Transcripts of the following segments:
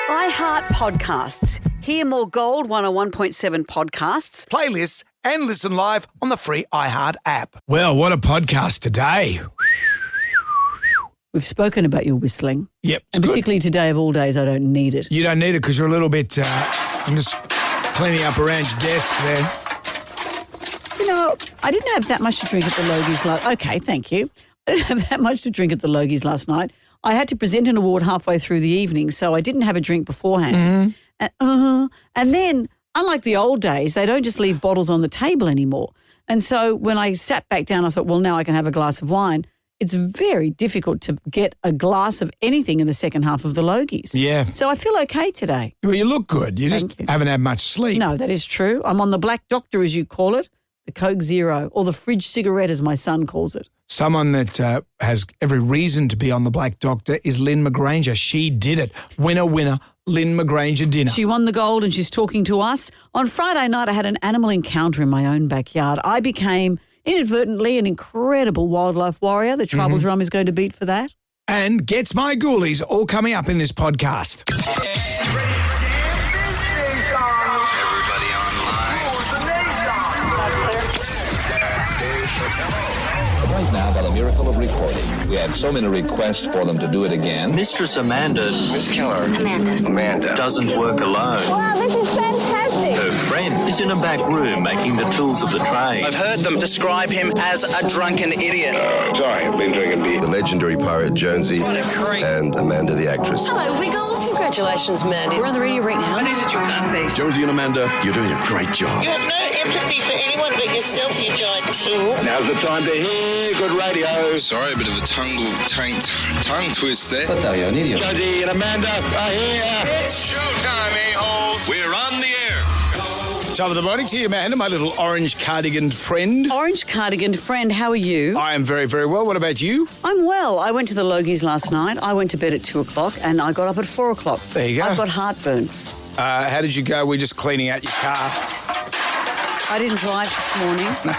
iHeart Podcasts. Hear more Gold 101.7 podcasts. Playlists and listen live on the free iHeart app. Well, what a podcast today. We've spoken about your whistling. Yep. And good. particularly today of all days, I don't need it. You don't need it because you're a little bit, I'm just cleaning up around your desk there. You know, I didn't have that much to drink at the Logies last night. Okay, thank you. I didn't have that much to drink at the Logies last night. I had to present an award halfway through the evening, so I didn't have a drink beforehand. And then, unlike the old days, they don't just leave bottles on the table anymore. And so when I sat back down, I thought, well, now I can have a glass of wine. It's very difficult to get a glass of anything in the second half of the Logies. Yeah. So I feel okay today. Well, you look good. You just haven't had much sleep. No, that is true. I'm on the Black Doctor, as you call it, the Coke Zero, or the fridge cigarette, as my son calls it. Someone that has every reason to be on the Black Doctor is Lynn McGranger. She did it. Winner, winner, Lynn McGranger dinner. She won the gold and she's talking to us. On Friday night, I had an animal encounter in my own backyard. I became inadvertently an incredible wildlife warrior. The tribal drum is going to beat for that. And Gets My Ghoulies all coming up in this podcast. Everybody Right now, by the miracle of recording, we had so many requests for them to do it again. Mistress Amanda, Miss Keller. Amanda. doesn't work alone. Wow, this is fantastic. Her friend is in a back room making the tools of the trade. I've heard them describe him as a drunken idiot. Sorry, I've been drinking beer. The legendary pirate Jonesy and Amanda the actress. Hello, Wiggles. Congratulations, Mandy. We're on the radio right now. Jonesy and Amanda, you're doing a great job. You have no empathy for anyone but yourself, you giant tool. Now's the time to hear good radio. Sorry, a bit of a tongue twist there. But are you an idiot? Jonesy and Amanda are here. It's showtime, a-holes. We're on the air. Top of the morning to you, Amanda, my little orange cardigan friend. Orange cardigan friend, how are you? I am very, very well. What about you? I'm well. I went to the Logies last night. I went to bed at 2 o'clock and I got up at 4 o'clock. There you go. I've got heartburn. How did you go? We're just cleaning out your car. I didn't drive this morning. No.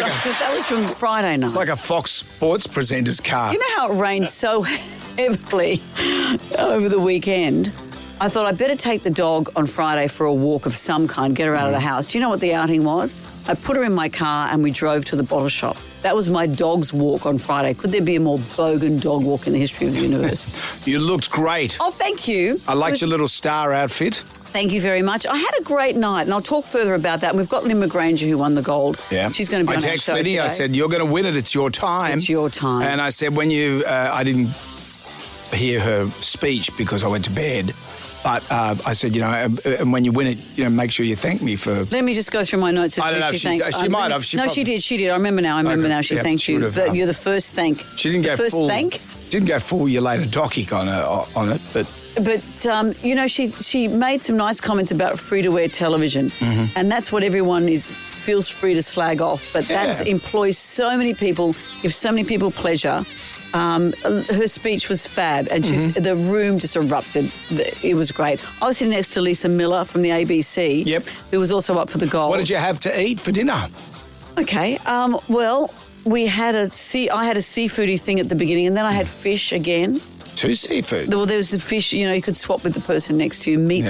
That was from Friday night. It's like a Fox Sports presenter's car. You know how it rained so heavily over the weekend? I thought I'd better take the dog on Friday for a walk of some kind, get her out of the house. Do you know what the outing was? I put her in my car and we drove to the bottle shop. That was my dog's walk on Friday. Could there be a more bogan dog walk in the history of the universe? You looked great. Oh, thank you. I liked your little star outfit. Thank you very much. I had a great night, and I'll talk further about that. And we've got Lynn McGranger who won the gold. Yeah. She's going to be on our show today. I said, you're going to win it. It's your time. It's your time. And I said, when you, I didn't hear her speech because I went to bed. But I said, and when you win it, make sure you thank me for... Let me just go through my notes. I don't know if she might have. She did. She did. I remember now. She thanked you. You're the first thank. She didn't go first full... thank? Didn't go full you later docky on it, but... But, she made some nice comments about free-to-air television, and that's what everyone feels free to slag off, but that employs so many people, gives so many people pleasure. Her speech was fab, and the room just erupted. It was great. I was sitting next to Lisa Miller from the ABC, who was also up for the gold. What did you have to eat for dinner? Okay, well, I had a seafoody thing at the beginning, and then I had fish again. Two seafoods? Well, there was the fish, you could swap with the person next to you, meet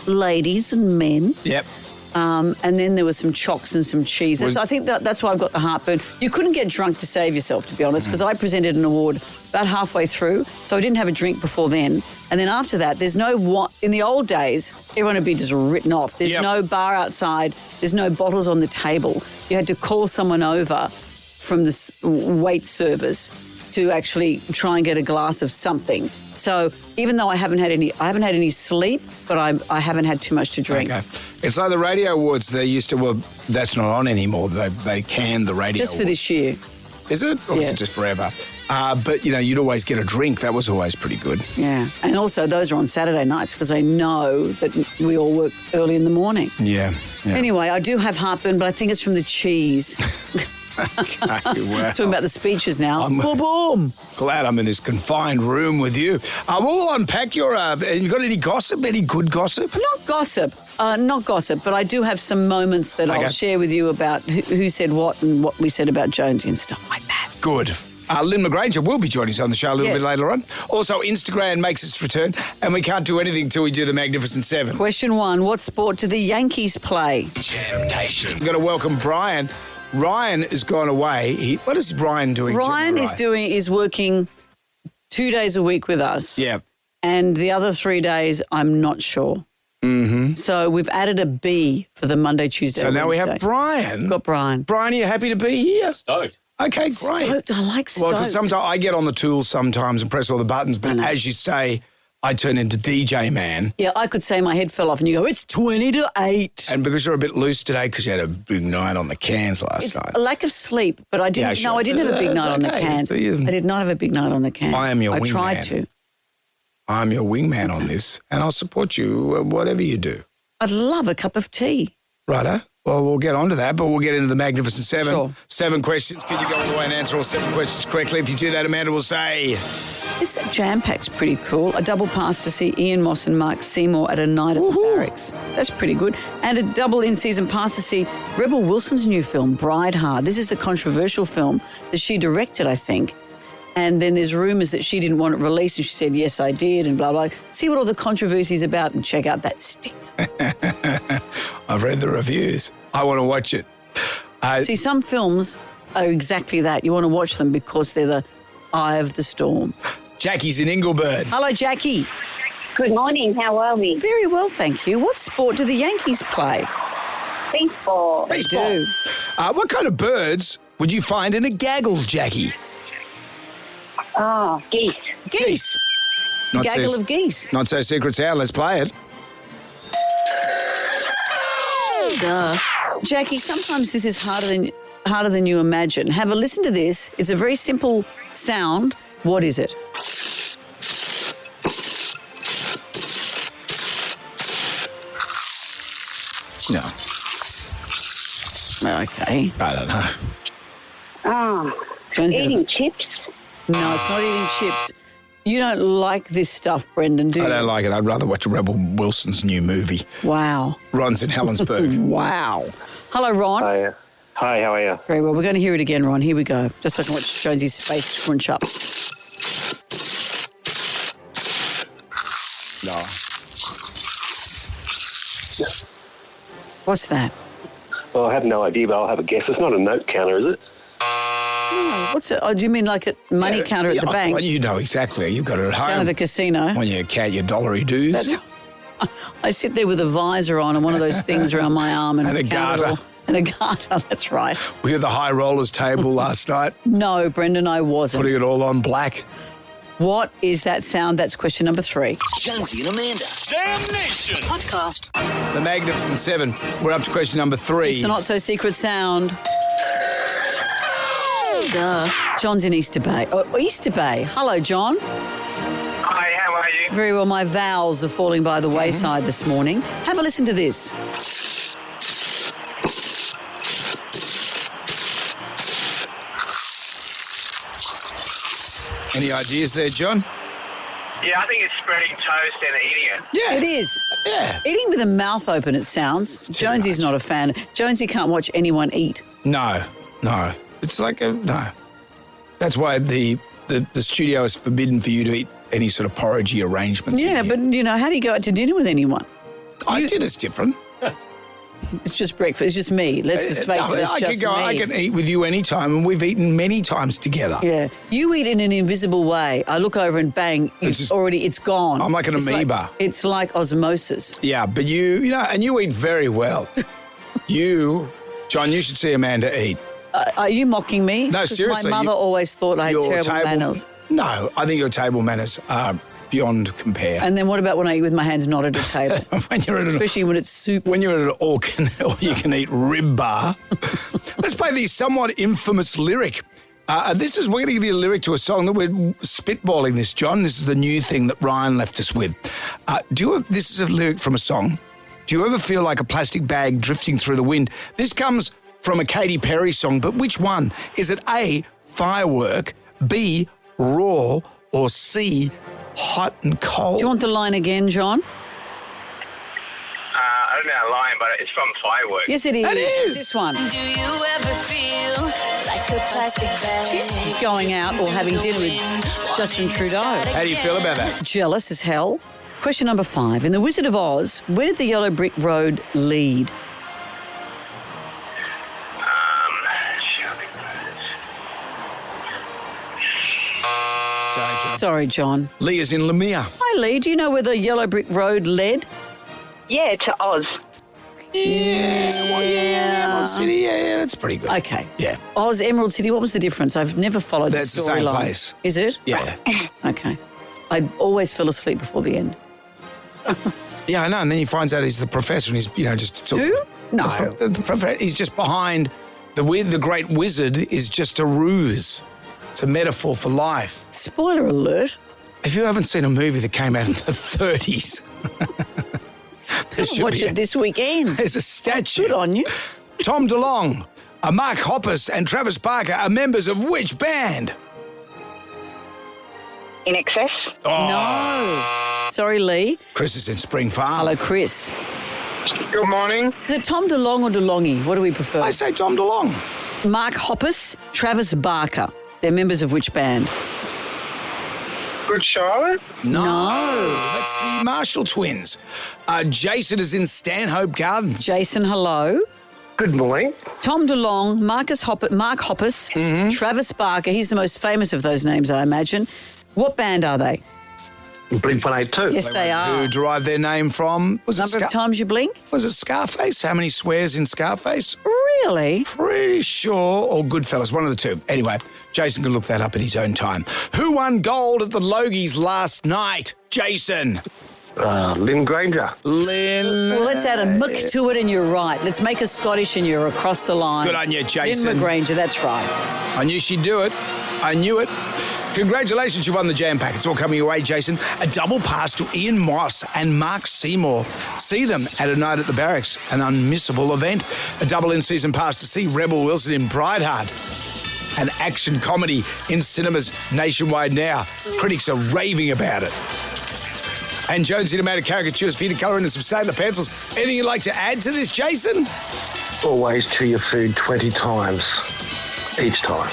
ladies and men. Yep. And then there was some chocks and some cheese. So I think that's why I've got the heartburn. You couldn't get drunk to save yourself, to be honest, because I presented an award about halfway through, so I didn't have a drink before then. And then after that, there's no... In the old days, everyone would be just written off. There's no bar outside. There's no bottles on the table. You had to call someone over from the wait service to actually try and get a glass of something. So even though I haven't had any sleep, but I haven't had too much to drink. Okay. It's like the radio awards. They used to, well, that's not on anymore. They canned the radio Just for this year. Is it? Or is it just forever? But, you'd always get a drink. That was always pretty good. Yeah. And also those are on Saturday nights because they know that we all work early in the morning. Yeah. Anyway, I do have heartburn, but I think it's from the cheese. Okay, well. Talking about the speeches now. Boom. Glad I'm in this confined room with you. We'll unpack your... you got any gossip? Any good gossip? Not gossip, but I do have some moments that I'll share with you about who said what and what we said about Jonesy and stuff like that. Good. Lynn McGranger will be joining us on the show a little bit later on. Also, Instagram makes its return, and we can't do anything till we do the Magnificent Seven. Question 1, what sport do the Yankees play? Jam Nation. We've got to welcome Brian. Ryan has gone away. What is Brian doing? Ryan is working 2 days a week with us. Yeah. And the other 3 days, I'm not sure. Mm-hmm. So we've added a B for the Monday, Tuesday, So now Wednesday. we have Brian. We've got Brian. Brian, are you happy to be here? Stoked. Okay, great. Stoked. I like stoked. Well, because sometimes I get on the tools sometimes and press all the buttons, but as you say, I turn into DJ man. Yeah, I could say my head fell off and you go, it's 20-8. And because you're a bit loose today because you had a big night on the cans last night. A lack of sleep, but I didn't. Yeah, No, I didn't have a big That's night on the okay. cans. I did not have a big night on the cans. I am your wingman. I tried to. I'm your wingman on this, and I'll support you whatever you do. I'd love a cup of tea. Righto. Well, we'll get on to that, but we'll get into the Magnificent Seven. Sure. 7 questions. Can you go all the way and answer all 7 questions correctly? If you do that, Amanda will say... This jam pack's pretty cool. A double pass to see Ian Moss and Mark Seymour at a night at the Barracks. That's pretty good. And a double in-season pass to see Rebel Wilson's new film, Bride Hard. This is the controversial film that she directed, I think. And then there's rumours that she didn't want it released and she said, yes, I did, and blah, blah. See what all the controversy is about and check out that stick. I've read the reviews. I want to watch it. See, some films are exactly that. You want to watch them because they're the eye of the storm. Jackie's in Ingleburn. Hello, Jackie. Good morning. How are we? Very well, thank you. What sport do the Yankees play? Baseball. They do. What kind of birds would you find in a gaggle, Jackie? Oh, geese. Geese. A gaggle of geese. Not so secret sound. Let's play it. Duh. Jackie, sometimes this is harder than you imagine. Have a listen to this. It's a very simple sound. What is it? No. Okay. I don't know. Oh, Jonesy eating chips. No, it's not eating chips. You don't like this stuff, Brendan, do you? I don't like it. I'd rather watch Rebel Wilson's new movie. Wow. Ron's in Helensburgh. Wow. Hello, Ron. Hi. Hi, how are you? Very well. We're going to hear it again, Ron. Here we go. Just so I can watch Jonesy's face scrunch up. No. What's that? Well, I have no idea, but I'll have a guess. It's not a note counter, is it? No. What's it? Oh, do you mean like a money counter at the bank? Well, you know exactly. You've got it at home. Down at the casino. When you count your dollary dues. I sit there with a visor on and one of those things around my arm and a count it garter. all. And a garter, that's right. Were you at the high rollers table last night? No, Brendan, I wasn't. Putting it all on black? What is that sound? That's question number 3. Jonesy and Amanda. Jam Nation. Podcast. The Magnificent Seven. We're up to question number 3. It's the not-so-secret sound. Duh. John's in Easter Bay. Oh, Easter Bay. Hello, John. Hi, how are you? Very well. My vowels are falling by the wayside this morning. Have a listen to this. Any ideas there, John? Yeah, I think it's spreading toast and eating it. Yeah. It is. Yeah. Eating with a mouth open, it sounds. Jonesy's not a fan. Jonesy can't watch anyone eat. No. It's like no. That's why the studio is forbidden for you to eat any sort of porridgey arrangements. Yeah, but, how do you go out to dinner with anyone? Dinner's different. It's just breakfast. It's just me. Let's just face it. It's just me. I can eat with you anytime, and we've eaten many times together. Yeah. You eat in an invisible way. I look over and bang, it's gone. I'm like an amoeba. It's like osmosis. Yeah, but and you eat very well. John, you should see Amanda eat. Are you mocking me? No, 'Cause seriously. My mother always thought I had your terrible manners. No, I think your table manners are beyond compare. And then what about when I eat with my hands not at a table? Especially when it's soup. When you're at an all-you-can-eat rib bar. Let's play the somewhat infamous lyric. We're going to give you a lyric to a song that we're spitballing this, John. This is the new thing that Ryan left us with. This is a lyric from a song. Do you ever feel like a plastic bag drifting through the wind? This comes from a Katy Perry song, but which one? Is it A, firework, B, raw, or C, hot and cold? Do you want the line again, John? I don't know the line, but it's from Fireworks. Yes, it is. It is. This one. Do you ever feel like She's going out or having dinner with Justin Trudeau. How do you feel about that? Jealous as hell. Question number 5. In The Wizard of Oz, where did the yellow brick road lead? Sorry, John. Lee is in Lemire. Hi, Lee. Do you know where the yellow brick road led? Yeah, to Oz. Emerald City. Yeah, that's pretty good. Okay. Yeah. Oz, Emerald City, what was the difference? I've never followed That's the the same storyline. place. Is it? Yeah. Okay. I always fell asleep before the end. Yeah, I know. And then he finds out he's the professor and he's, just... Who? No. The professor, he's just behind... The great wizard is just a ruse. It's a metaphor for life. Spoiler alert. If you haven't seen a movie that came out in the 30s... Watch it this weekend. There's a statue. Good on you. Tom DeLonge, Mark Hoppus and Travis Barker are members of which band? In Excess? Oh. No. Sorry, Lee. Chris is in Spring Farm. Hello, Chris. Good morning. Is it Tom DeLonge or DeLonge? What do we prefer? I say Tom DeLonge. Mark Hoppus, Travis Barker. They're members of which band? Good Charlotte? No. That's the Marshall twins. Jason is in Stanhope Gardens. Jason, hello. Good morning. Tom DeLonge, Mark Hoppus, Travis Barker. He's the most famous of those names, I imagine. What band are they? Blink 182. Yes, they are. Who derived their name from? Number of times you blink? Was it Scarface? How many swears in Scarface? Really? Pretty sure. Or Goodfellas, one of the two. Anyway, Jason can look that up at his own time. Who won gold at the Logies last night? Jason. Lynn Granger. Lynn. Well, let's add a muck to it and you're right. Let's make a Scottish and you're across the line. Good on you, Jason. Lynn McGranger, that's right. I knew she'd do it. I knew it. Congratulations, you've won the Jam Pack. It's all coming your way, Jason. A double pass to Ian Moss and Mark Seymour. See them at A Night at the Barracks, an unmissable event. A double in-season pass to see Rebel Wilson in Brideheart. An action comedy in cinemas nationwide now. Critics are raving about it. And Jonesy animated caricatures for you to colour in and some sailor pencils. Anything you'd like to add to this, Jason? Always chew your food 20 times. Each time.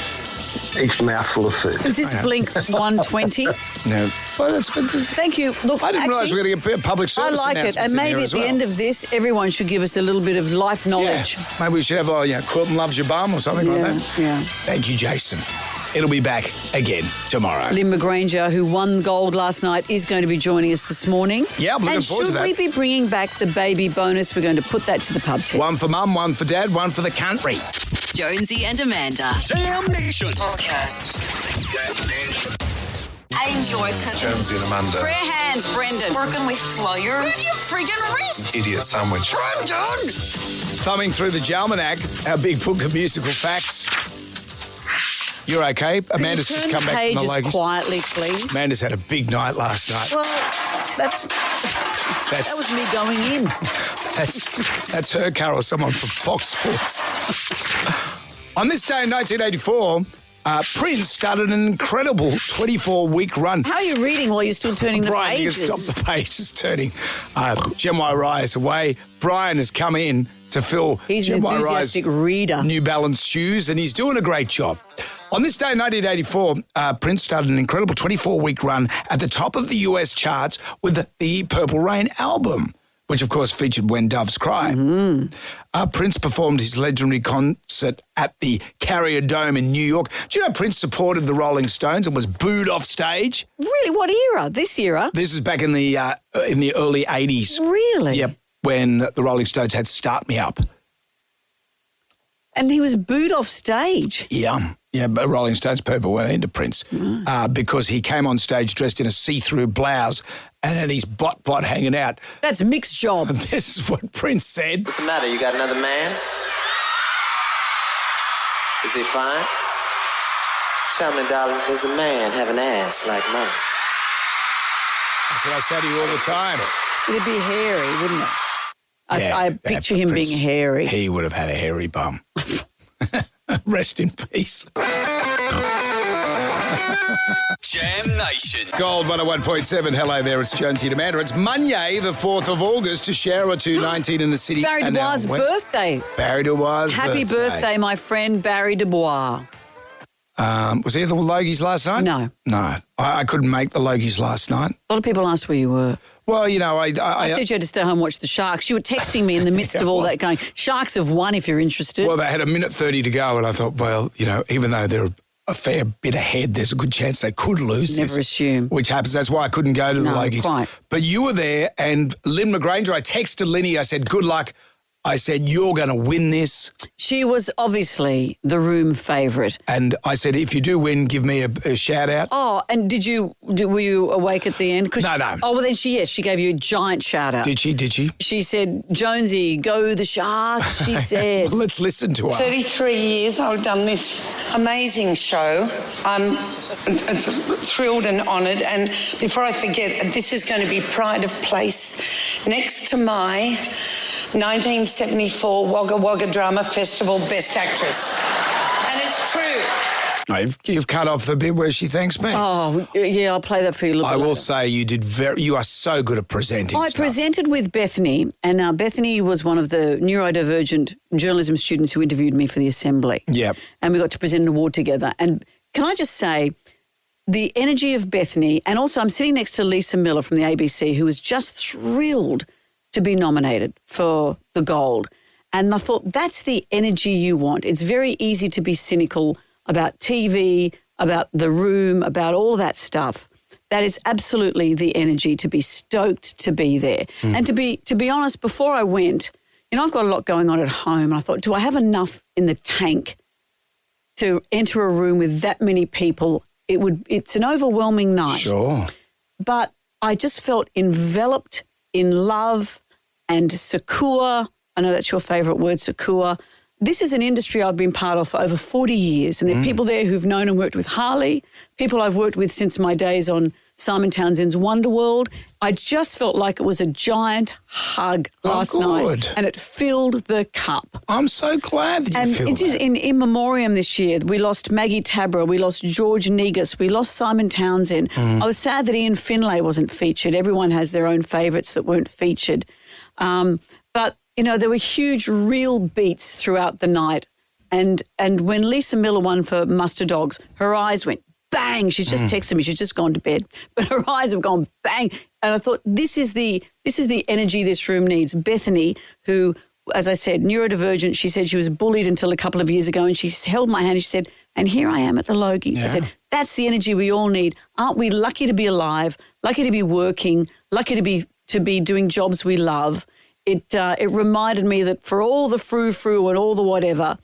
Each mouthful of food. Is this Blink 120? No. Well, that's good. Thank you. Look, I didn't realise we were going to get public service I like it. And maybe at the end of this, everyone should give us a little bit of life knowledge. Yeah. Maybe we should have, Quilton Loves Your Bum or something like that. Yeah. Thank you, Jason. It'll be back again tomorrow. Lynn McGranger, who won gold last night, is going to be joining us this morning. Yeah, I'm looking forward to that. And should we be bringing back the baby bonus? We're going to put that to the pub test. One for Mum, one for Dad, one for the country. Jonesy and Amanda. Jam Nation. Podcast. I enjoy cooking. Jonesy and Amanda. Prayer hands, Brendan. Working with flour. Move your friggin' wrist. Idiot sandwich. Brendan! Thumbing through the Jalmanac, our big book of musical facts. You're okay? Amanda's just come back from the pages Logies. quietly, please. Amanda's had a big night last night. Well, that was me going in. That's her, Carol, someone from Fox Sports. On this day in 1984, Prince started an incredible 24-week run. How are you reading while you're still turning the Brian, pages? you can stop the pages turning. Jem Rai is away. Brian has come in to fill He's an Jem Rai's enthusiastic reader. New Balance shoes, and he's doing a great job. On this day in 1984, Prince started an incredible 24-week run at the top of the US charts with the Purple Rain album, which, of course, featured When Doves Cry. Prince performed his legendary concert at the Carrier Dome in New York. Do you know Prince supported the Rolling Stones and was booed off stage? Really? What era? This era? This is back in the early 80s. Really? Yep, when the Rolling Stones had Start Me Up. And he was booed off stage? Yeah, but Rolling Stones people weren't into Prince because he came on stage dressed in a see-through blouse and had his bot hanging out. That's Mick's job. And this is what Prince said. What's the matter? You got another man? Is he fine? Tell me, darling, does a man have an ass like mine? That's what I say to you all the time. It'd be hairy, wouldn't it? Yeah, I picture him Prince, being hairy. He would have had a hairy bum. Rest in peace. Jam Nation. Gold 101.7. Hello there, it's Jonesy and Amanda. It's Monday, the 4th of August, a shower or two, 19 in the city. Barry and Dubois' out west. birthday. Barry Dubois' Happy birthday, my friend Barry Dubois. Was he at the Logies last night? No. No. I couldn't make the Logies last night. A lot of people asked where you were. Well, you know, I said you had to stay home and watch the Sharks. You were texting me in the midst of all that going, Sharks have won if you're interested. Well, they had 1:30 to go, and I thought, well, you know, even though they're a fair bit ahead, there's a good chance they could lose. Never assume. Which happens. That's why I couldn't go to the Logies. Quite. But you were there, and Lynn McGranger, I texted Linny, I said, good luck. I said, you're going to win this. She was obviously the room favourite. And I said, if you do win, give me a shout out. Oh, and were you awake at the end? No. Oh, well then she gave you a giant shout out. Did she? She said, Jonesy, go the Sharks, she said. Well, let's listen to her. 33 years I've done this amazing show. I'm thrilled and honoured. And before I forget, this is going to be pride of place next to my 1974 Wagga Wagga Drama Festival Best Actress. And it's true. No, you've cut off the bit where she thanks me. Oh, yeah, I'll play that for you. I will say you are so good at presenting I stuff. presented with Bethany, and Bethany was one of the neurodivergent journalism students who interviewed me for the Assembly. Yep. And we got to present an award together. And can I just say, the energy of Bethany, and also I'm sitting next to Lisa Miller from the ABC, who was just thrilled to be nominated for the Gold. And I thought, that's the energy you want. It's very easy to be cynical about TV, about the room, about all that stuff. That is absolutely the energy to be stoked to be there. And to be honest, before I went, you know, I've got a lot going on at home. And I thought, do I have enough in the tank to enter a room with that many people? It's an overwhelming night. Sure. But I just felt enveloped in love and secure. I know that's your favourite word, secure. This is an industry I've been part of for over 40 years, and there are people there who've known and worked with Harley, people I've worked with since my days on Simon Townsend's Wonderworld. I just felt like it was a giant hug last night, and it filled the cup. I'm so glad that you feel that. And in memoriam this year, we lost Maggie Tabra, we lost George Negus, we lost Simon Townsend. I was sad that Ian Finlay wasn't featured. Everyone has their own favourites that weren't featured. But, you know, there were huge real beats throughout the night. And when Lisa Miller won for Muster Dogs, her eyes went bang. She's just texted me. She's just gone to bed. But her eyes have gone bang. And I thought, this is the energy this room needs. Bethany, who, as I said, neurodivergent, she said she was bullied until a couple of years ago, and she held my hand and she said, and here I am at the Logies. Yeah. I said, that's the energy we all need. Aren't we lucky to be alive, lucky to be working, lucky to be doing jobs we love? It reminded me that for all the frou-frou and all the whatever,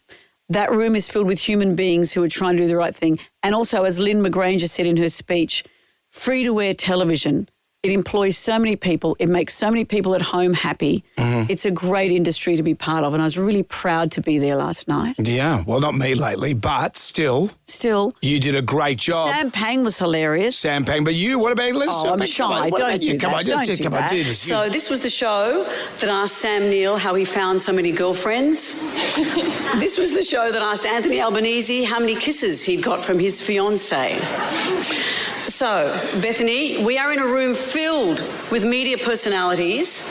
that room is filled with human beings who are trying to do the right thing. And also, as Lynn McGranger said in her speech, free-to-air television, it employs so many people. It makes so many people at home happy. It's a great industry to be part of, and I was really proud to be there last night. Yeah, well, not me lately, but still. You did a great job. Sam Pang was hilarious. Sam Pang, but you, what about Liz? Oh, I'm shy. Don't do that. So this was the show that asked Sam Neill how he found so many girlfriends. This was the show that asked Anthony Albanese how many kisses he'd got from his fiancée. So, Bethany, we are in a room filled with media personalities.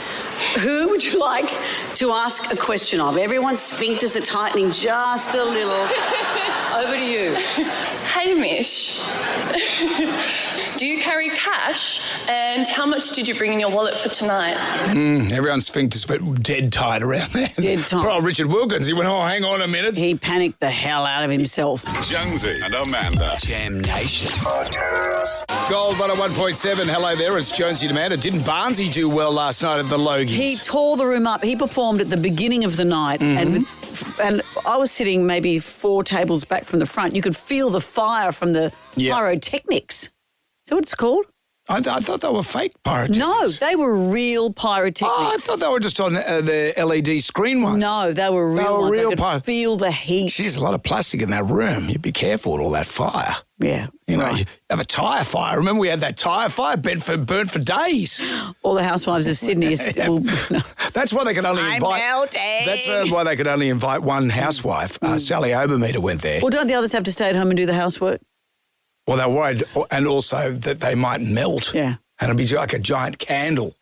Who would you like to ask a question of? Everyone's sphincters are tightening just a little. Over to you. Hey, Mish. Do you carry cash? And how much did you bring in your wallet for tonight? Everyone's sphincters were dead tight around there. Dead tight. Poor old Richard Wilkins, he went, oh, hang on a minute. He panicked the hell out of himself. Jonesy and Amanda. Jam Nation. Gold 101.7. Hello there, it's Jonesy and Amanda. Didn't Barnesy do well last night at the Logies? He tore the room up. He performed at the beginning of the night, and I was sitting maybe 4 tables back from the front. You could feel the fire from the pyrotechnics. Is that what it's called? I thought they were fake pyrotechnics. No, they were real pyrotechnics. Oh, I thought they were just on the LED screen ones. No, they were real ones. Real I could feel the heat. There's a lot of plastic in that room. You'd be careful with all that fire. Yeah. You know, you have a tyre fire. Remember we had that tyre fire burnt for days. All the housewives of Sydney are still... That's why they could only invite... That's why they could only invite one housewife. Sally Obermeter went there. Well, don't the others have to stay at home and do the housework? Well, they're worried, and also that they might melt. Yeah. And it'd be like a giant candle.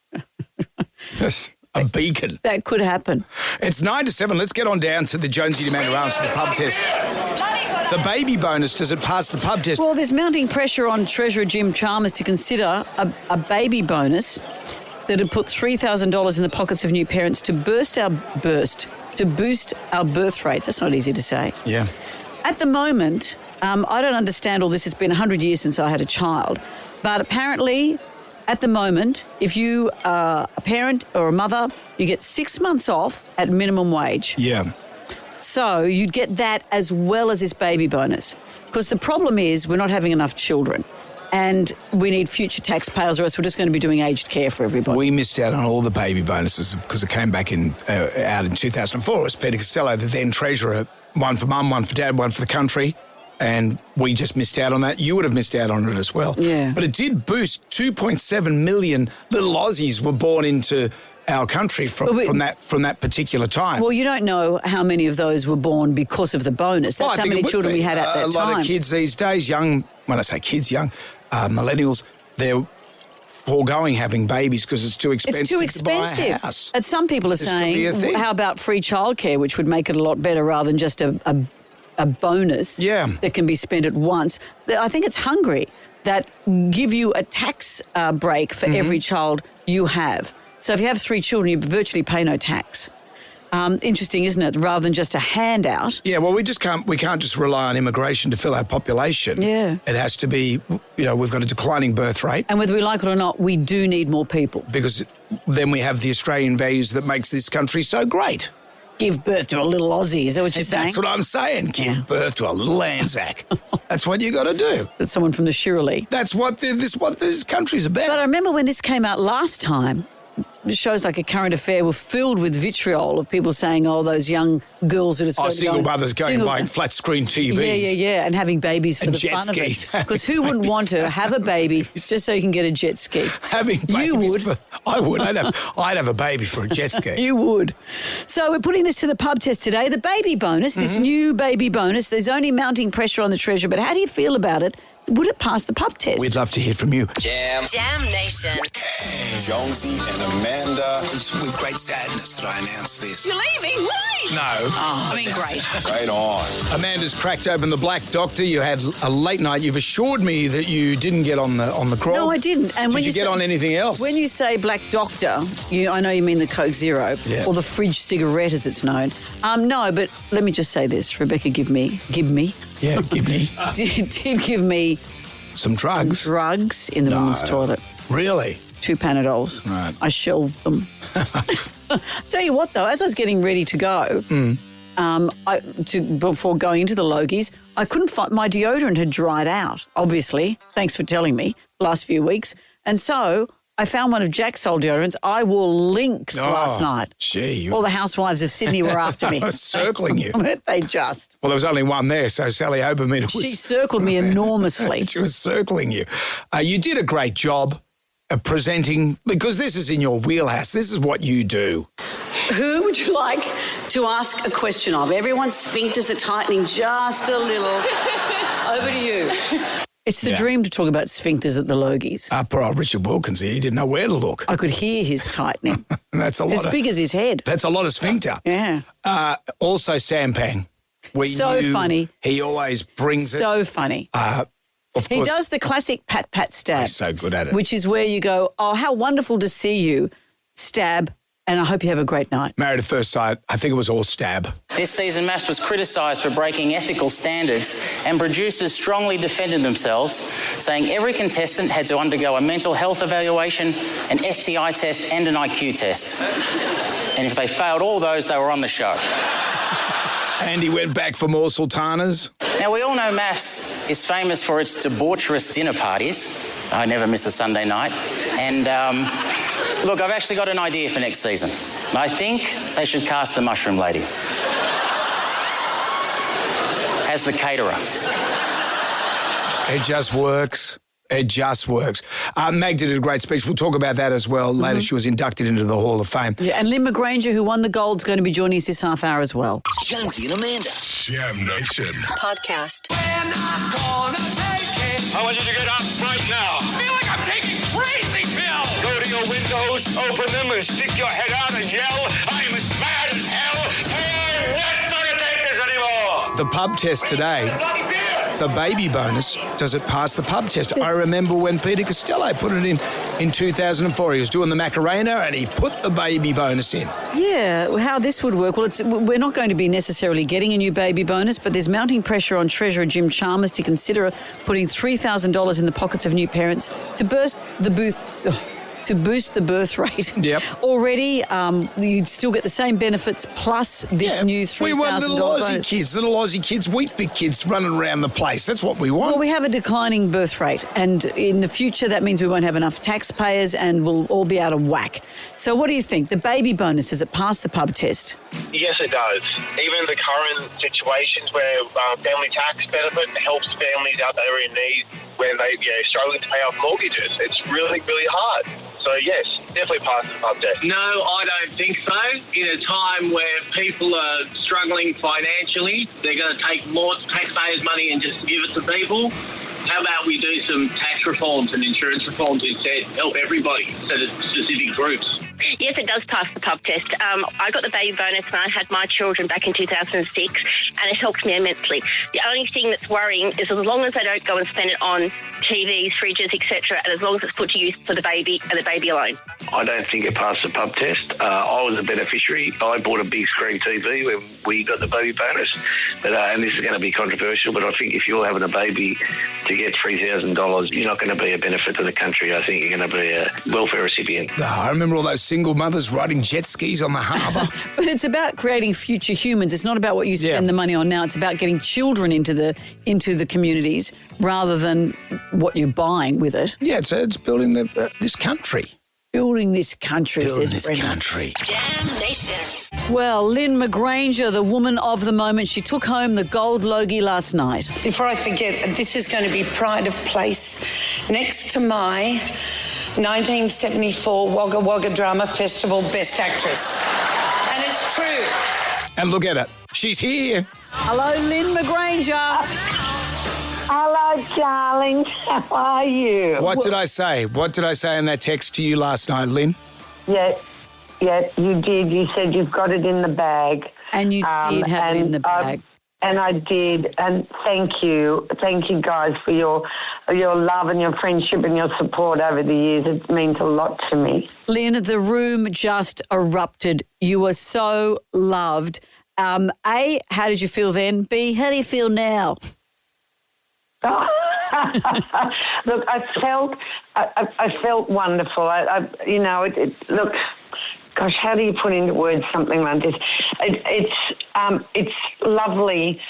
Just a beacon. That could happen. It's 9 to 7. Let's get on down to the Jonesy Demand Arms to the pub test. Bloody The baby bonus, does it pass the pub test? Well, there's mounting pressure on Treasurer Jim Chalmers to consider a baby bonus that would put $3,000 in the pockets of new parents to boost our birth rates. That's not easy to say. Yeah. At the moment, I don't understand all this. It's been 100 years since I had a child. But apparently, at the moment, if you are a parent or a mother, you get 6 months off at minimum wage. Yeah. So you'd get that as well as this baby bonus. Because the problem is we're not having enough children. And we need future taxpayers, or else we're just going to be doing aged care for everybody. We missed out on all the baby bonuses because it came back out in 2004. It was Peter Costello, the then Treasurer, one for mum, one for dad, one for the country. And we just missed out on that. You would have missed out on it as well. Yeah. But it did boost 2.7 million little Aussies were born into our country from that particular time. Well, you don't know how many of those were born because of the bonus. That's how many children we had at that time. A lot of kids these days, young, when I say kids, young, millennials, they're foregoing having babies because it's too expensive. It's too expensive. To buy a house. And some people are saying, how about free childcare, which would make it a lot better rather than just a bonus that can be spent at once. I think it's Hungary that give you a tax break for every child you have. So if you have 3 children, you virtually pay no tax. Interesting, isn't it? Rather than just a handout. Yeah, well, we can't just rely on immigration to fill our population. Yeah. It has to be, we've got a declining birth rate. And whether we like it or not, we do need more people. Because then we have the Australian values that makes this country so great. Give birth to a little Aussie, is that what you're saying? That's what I'm saying. Give birth to a little Anzac. That's what you got to do. That's someone from the Shirley. That's what this country's about. But I remember when this came out last time, shows like A Current Affair were filled with vitriol of people saying, oh, those young girls are just going single mothers going buying flat screen TVs. Yeah, and having babies for and the jet fun skis. of it. Because who wouldn't want to have a baby just so you can get a jet ski? Having babies. You would. I would. I'd have a baby for a jet ski. You would. So we're putting this to the pub test today. The baby bonus, this new baby bonus, there's only mounting pressure on the Treasurer, but how do you feel about it? Would it pass the pub test? We'd love to hear from you. Jam Nation. Jonesy and Amanda. It's with great sadness that I announce this. You're leaving? Why? No. Oh, I mean, great. Right on. Amanda's cracked open the Black Doctor. You had a late night. You've assured me that you didn't get on the crawl. No, I didn't. And Did you get on anything else? When you say Black Doctor, I know you mean the Coke Zero, or the fridge cigarette as it's known. No, but let me just say this. Rebecca, give me. Yeah, give me. did give me some drugs. Some drugs in the women's toilet. Really? 2 Panadols. Right. I shelved them. Tell you what, though, as I was getting ready to go, before going into the Logies, I couldn't find my deodorant had dried out. Obviously, thanks for telling me. Last few weeks, and so I found one of Jack's old deodorants. I wore Lynx last night. Gee. All the housewives of Sydney were after me. Circling you. They just. Well, there was only one there, so Sally Obermeter was... She circled me enormously. She was circling you. You did a great job of presenting, because this is in your wheelhouse. This is what you do. Who would you like to ask a question of? Everyone's sphincters are tightening just a little. Over to you. It's the dream to talk about sphincters at the Logies. Poor old Richard Wilkins here, he didn't know where to look. I could hear his tightening. That's a lot. It's as big as his head. That's a lot of sphincter. Yeah. Also Sampang. Funny. He always brings it. So funny. Of course. He does the classic pat stab. He's so good at it. Which is where you go, oh, how wonderful to see you, stab, and I hope you have a great night. Married at First Sight, I think it was all stab. This season, MAFS was criticised for breaking ethical standards, and producers strongly defended themselves, saying every contestant had to undergo a mental health evaluation, an STI test and an IQ test. And if they failed all those, they were on the show. And he went back for more sultanas. Now, we all know MAFS is famous for its debaucherous dinner parties. I never miss a Sunday night. And, look, I've actually got an idea for next season. I think they should cast the Mushroom Lady as the caterer. It just works. It just works. Mag did a great speech. We'll talk about that as well. Later, she was inducted into the Hall of Fame. Yeah, and Lynn McGranger, who won the gold, is going to be joining us this half hour as well. Jonesy and Amanda. Jam Nation. Podcast. I want you to get up right now. I feel like I'm taking crazy pills. Go to your windows, open them, and stick your head out and yell, I'm as mad as hell. I'm not going to take this anymore. The pub test today, the baby bonus, does it pass the pub test? I remember when Peter Costello put it in 2004. He was doing the Macarena and he put the baby bonus in. Yeah, how this would work. Well, we're not going to be necessarily getting a new baby bonus, but there's mounting pressure on Treasurer Jim Chalmers to consider putting $3,000 in the pockets of new parents to boost the birth rate. Yep. Already, you'd still get the same benefits plus this new $3,000 We want little bonus. little Aussie kids, Wheat-Bix kids running around the place. That's what we want. Well, we have a declining birth rate, and in the future that means we won't have enough taxpayers and we'll all be out of whack. So what do you think? The baby bonus, does it pass the pub test? Yes, it does. Even the current situations where family tax benefit helps families out there in need when they struggling to pay off mortgages. It's really, really hard. So, yes, definitely pass the pub test. No, I don't think so. In a time where people are struggling financially, they're going to take more taxpayers' money and just give it to people. How about we do some tax reforms and insurance reforms instead? Help everybody instead of specific groups. Yes, it does pass the pub test. I got the baby bonus when I had my children back in 2006, and it helped me immensely. The only thing that's worrying is as long as they don't go and spend it on TVs, fridges, etc., and as long as it's put to use for the baby and the baby alone. I don't think it passed the pub test. I was a beneficiary. I bought a big screen TV when we got the baby bonus. But and this is going to be controversial, but I think if you're having a baby to get $3,000, you're not going to be a benefit to the country. I think you're going to be a welfare recipient. I remember all those single mothers riding jet skis on the harbour. But it's about creating future humans. It's not about what you spend the money on now. It's about getting children into the communities rather than what you're buying with it. Yeah, it's building this country. Building this country, Building says this Brendan. country. Jam Nation. Well, Lynn McGranger, the woman of the moment, she took home the gold Logie last night. Before I forget, this is going to be pride of place next to my 1974 Wagga Wagga Drama Festival Best Actress. And it's true. And look at it. She's here. Hello, Lynn McGranger. Hello, darlings. How are you? What did I say? What did I say in that text to you last night, Lynn? Yeah, you did. You said you've got it in the bag. And you did have it in the bag. And I did. And thank you. Thank you, guys, for your love and your friendship and your support over the years. It means a lot to me. Lynn, the room just erupted. You were so loved. A, how did you feel then? B, how do you feel now? Look, I felt wonderful. Look, gosh, how do you put into words something like this? It's lovely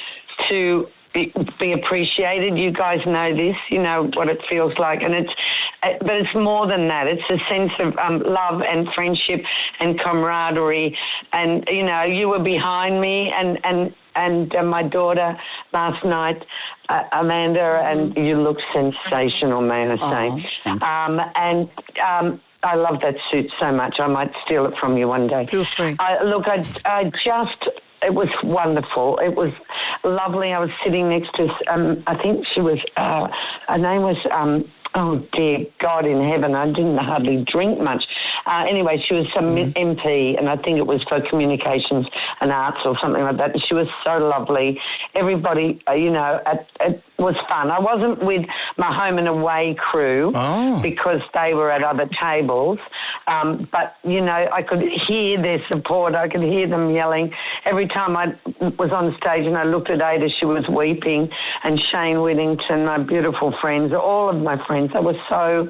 to be appreciated. You guys know this. You know what it feels like, but it's more than that. It's a sense of love and friendship and camaraderie. And you were behind me, and my daughter last night, Amanda, and you look sensational, may I say. I love that suit so much. I might steal it from you one day. Feel free. It was wonderful. It was lovely. I was sitting next to, I think she was, her name was, oh dear God in heaven, I didn't hardly drink much. Anyway, she was some MP, and I think it was for communications and arts or something like that. And she was so lovely. Everybody, it was fun. I wasn't with my home and away crew because they were at other tables. But, I could hear their support. I could hear them yelling. Every time I was on stage and I looked at Ada, she was weeping. And Shane Whittington, my beautiful friends, all of my friends, they were so...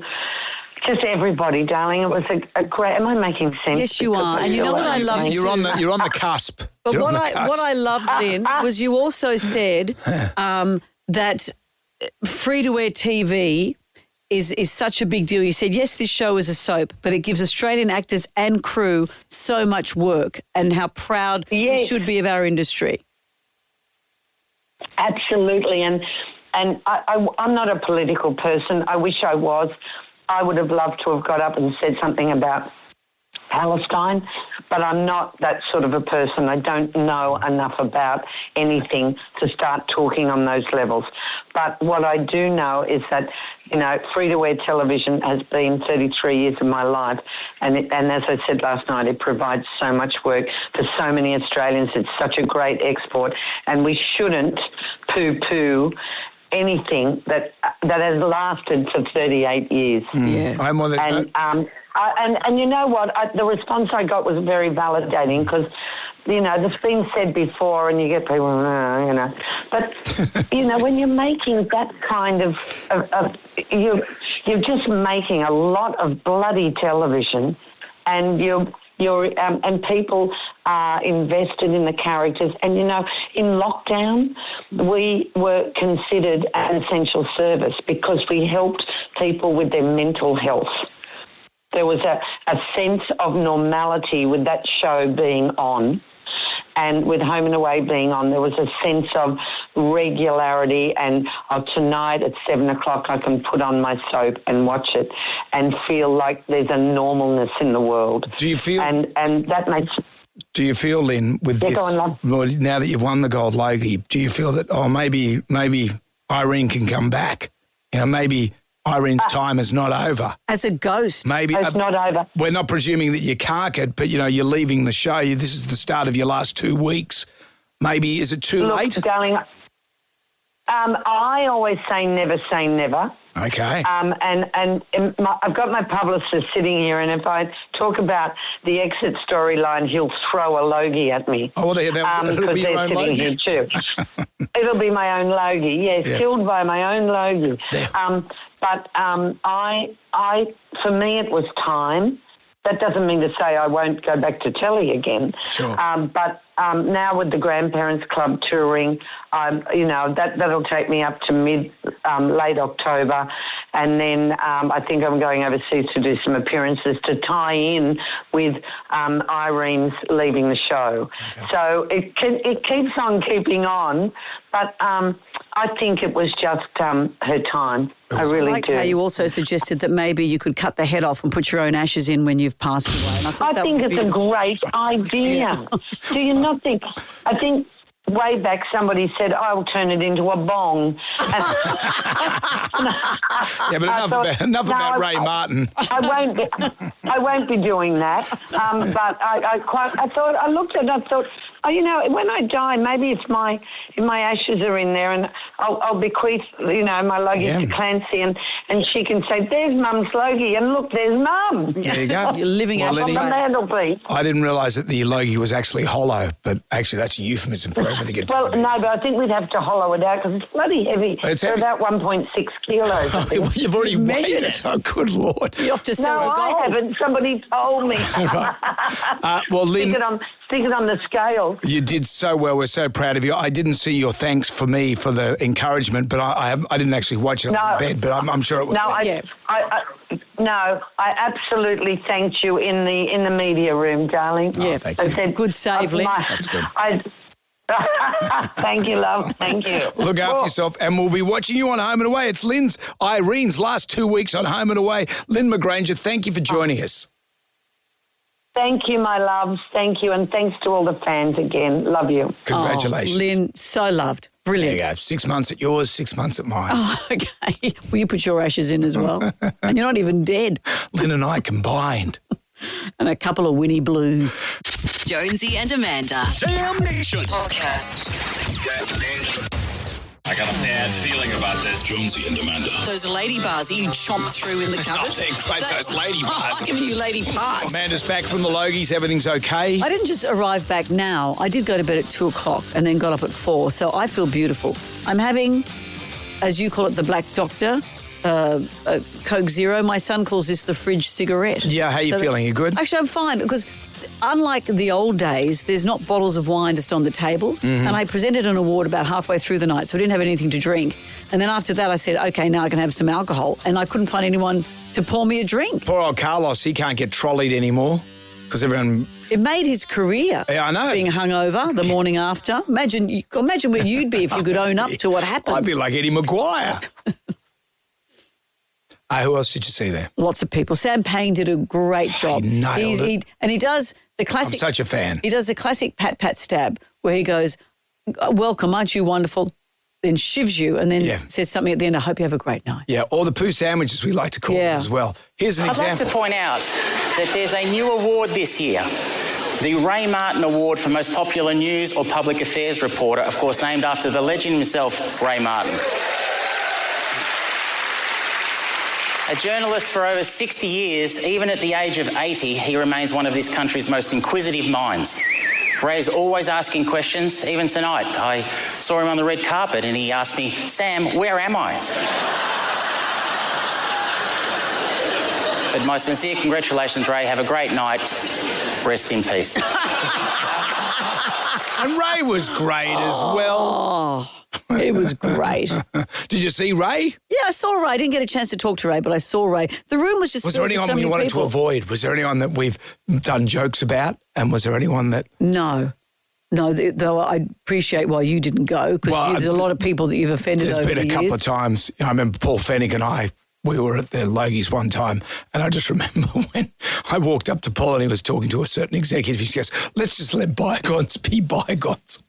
Just everybody, darling. It was a great... Am I making sense? Yes, you are. And you know what I love? You're on the cusp. But what I loved, Lynn, was you also said that free-to-air TV is such a big deal. You said, yes, this show is a soap, but it gives Australian actors and crew so much work, and how proud we should be of our industry. Absolutely. And I'm not a political person. I wish I was. I would have loved to have got up and said something about Palestine, but I'm not that sort of a person. I don't know enough about anything to start talking on those levels. But what I do know is that, you know, free-to-air television has been 33 years of my life, and as I said last night, it provides so much work for so many Australians. It's such a great export, and we shouldn't poo-poo anything that has lasted for 38 years. Yeah. I'm on the... And you know what? The response I got was very validating because, you know, this been said before and you get people, you know. But, you know, when you're making that kind of you're just making a lot of bloody television and and people are invested in the characters. And, you know, in lockdown, we were considered an essential service because we helped people with their mental health. There was a sense of normality with that show being on, and with Home and Away being on, there was a sense of regularity and tonight at 7 o'clock I can put on my soap and watch it and feel like there's a normalness in the world. Do you feel... And that makes... Do you feel, Lynn, with this, now that you've won the Gold Logie, do you feel that, maybe Irene can come back? You know, maybe... Irene's time is not over. As a ghost. Maybe it's not over. We're not presuming that you cark it, but, you know, you're leaving the show. This is the start of your last 2 weeks. Maybe, is it too late? Darling, I always say never. Okay. And I've got my publicist sitting here, and if I talk about the exit storyline, he'll throw a logie at me. Oh, well, it'll be your own logie. Here too. It'll be my own logie, yes, killed by my own logie. But for me, it was time. That doesn't mean to say I won't go back to telly again. Sure. But now with the Grandparents Club touring, you know, that'll take me up to late October. And then I think I'm going overseas to do some appearances to tie in with Irene's leaving the show. Okay. So it keeps on keeping on, but I think it was just her time. I really liked do. How you also suggested that maybe you could cut the head off and put your own ashes in when you've passed away. And I think it's a great idea. Do you not think? I think way back somebody said, I'll turn it into a bong. Yeah, but enough about Ray Martin. I won't be doing that. But I looked at it and I thought, you know, when I die, maybe if my ashes are in there, and I'll bequeath, you know, my logie to Clancy, and she can say, "There's Mum's logie," and look, there's Mum. There you go. You're living on the mantelpiece. I didn't realise that the logie was actually hollow, but actually that's a euphemism for everything. Well, no, but I think we'd have to hollow it out because it's bloody heavy. It's heavy. About 1.6 kilos. Well, you've already measured it. Oh, good Lord! You have to sell a gold. I haven't. Somebody told me. Well, Lynn, stick it on the scale. You did so well. We're so proud of you. I didn't see your thanks for me for the encouragement, but I didn't actually watch it on bed, but I'm sure it was. No, I absolutely thanked you in the media room, darling. Yeah, thank you. I said, good save, Lynn. That's good. Thank you, love. Thank you. Look after yourself, and we'll be watching you on Home and Away. It's Irene's last 2 weeks on Home and Away. Lynn McGranger, thank you for joining us. Thank you, my loves. Thank you, and thanks to all the fans again. Love you. Congratulations. Lynn, so loved. Brilliant. There you go. 6 months at yours, 6 months at mine. Oh, okay. Will you put your ashes in as well? And you're not even dead. Lynn and I combined. And a couple of Winnie Blues. Jonesy and Amanda. Sam Nation Podcast. I got a bad feeling about this. Jonesy and Amanda. Those lady bars that you chomp through in the cupboard. Oh, they're great, those lady bars. I'm giving you lady parts. Amanda's back from the Logies. Everything's okay? I didn't just arrive back now. I did go to bed at 2 o'clock and then got up at 4, so I feel beautiful. I'm having, as you call it, the Black Doctor, a Coke Zero. My son calls this the fridge cigarette. Yeah, how are you feeling? You good? Actually, I'm fine because unlike the old days, there's not bottles of wine just on the tables. Mm-hmm. And I presented an award about halfway through the night, so I didn't have anything to drink. And then after that, I said, okay, now I can have some alcohol. And I couldn't find anyone to pour me a drink. Poor old Carlos, he can't get trolleyed anymore because everyone... It made his career. Yeah, I know. Being hungover the morning after. Imagine where you'd be if you could own up to what happened. I'd be like Eddie Maguire. Who else did you see there? Lots of people. Sam Payne did a great job. He nailed it. And he does the classic... I'm such a fan. He does the classic pat stab where he goes, welcome, aren't you wonderful? Then shivs you and then says something at the end, I hope you have a great night. Yeah, or the poo sandwiches we like to call it as well. Here's an example. I'd like to point out that there's a new award this year. The Ray Martin Award for Most Popular News or Public Affairs Reporter, of course, named after the legend himself, Ray Martin. A journalist for over 60 years, even at the age of 80, he remains one of this country's most inquisitive minds. Ray's always asking questions. Even tonight, I saw him on the red carpet and he asked me, Sam, where am I? But my sincere congratulations, Ray. Have a great night. Rest in peace. And Ray was great as well. It was great. Did you see Ray? Yeah, I saw Ray. I didn't get a chance to talk to Ray, but I saw Ray. The room was just... Was there anyone you wanted to avoid? Was there anyone that we've done jokes about? And was there anyone that... No, though I appreciate why you didn't go, because there's a lot of people that you've offended over the years. There's been a couple of times. I remember Paul Fennick and I, we were at the Logies one time, and I just remember when I walked up to Paul and he was talking to a certain executive, he goes, let's just let bygones be bygones.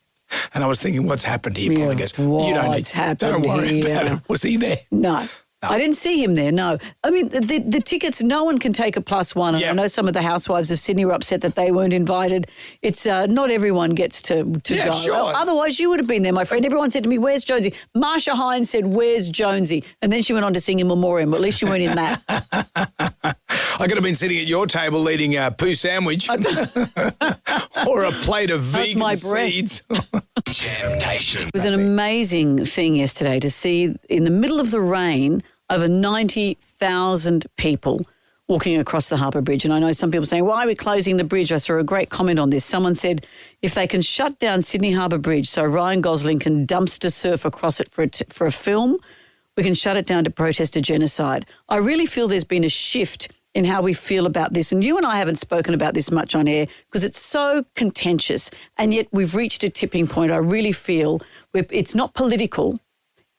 And I was thinking, what's happened here? Paul goes, you don't worry about it. Was he there? No. I didn't see him there, no. I mean, the tickets, no one can take a +1. Yep. I know some of the housewives of Sydney were upset that they weren't invited. It's not everyone gets to go. Sure. Well, otherwise, you would have been there, my friend. Everyone said to me, where's Jonesy? Marsha Hines said, where's Jonesy? And then she went on to sing In Memoriam, but at least you weren't in that. I could have been sitting at your table eating a poo sandwich or a plate of vegan seeds. Jam Nation. It was an amazing thing yesterday to see in the middle of the rain over 90,000 people walking across the Harbour Bridge. And I know some people saying, why are we closing the bridge? I saw a great comment on this. Someone said, if they can shut down Sydney Harbour Bridge so Ryan Gosling can dumpster surf across it for a film, we can shut it down to protest a genocide. I really feel there's been a shift in how we feel about this. And you and I haven't spoken about this much on air because it's so contentious, and yet we've reached a tipping point. I really feel it's not political,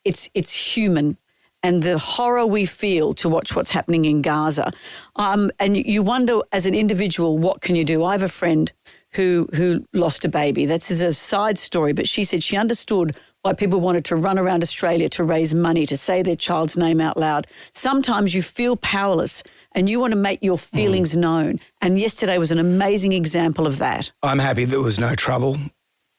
it's human. And the horror we feel to watch what's happening in Gaza. And you wonder, as an individual, what can you do? I have a friend who lost a baby. That's a side story, but she said she understood why people wanted to run around Australia to raise money, to say their child's name out loud. Sometimes you feel powerless and you want to make your feelings known. And yesterday was an amazing example of that. I'm happy there was no trouble.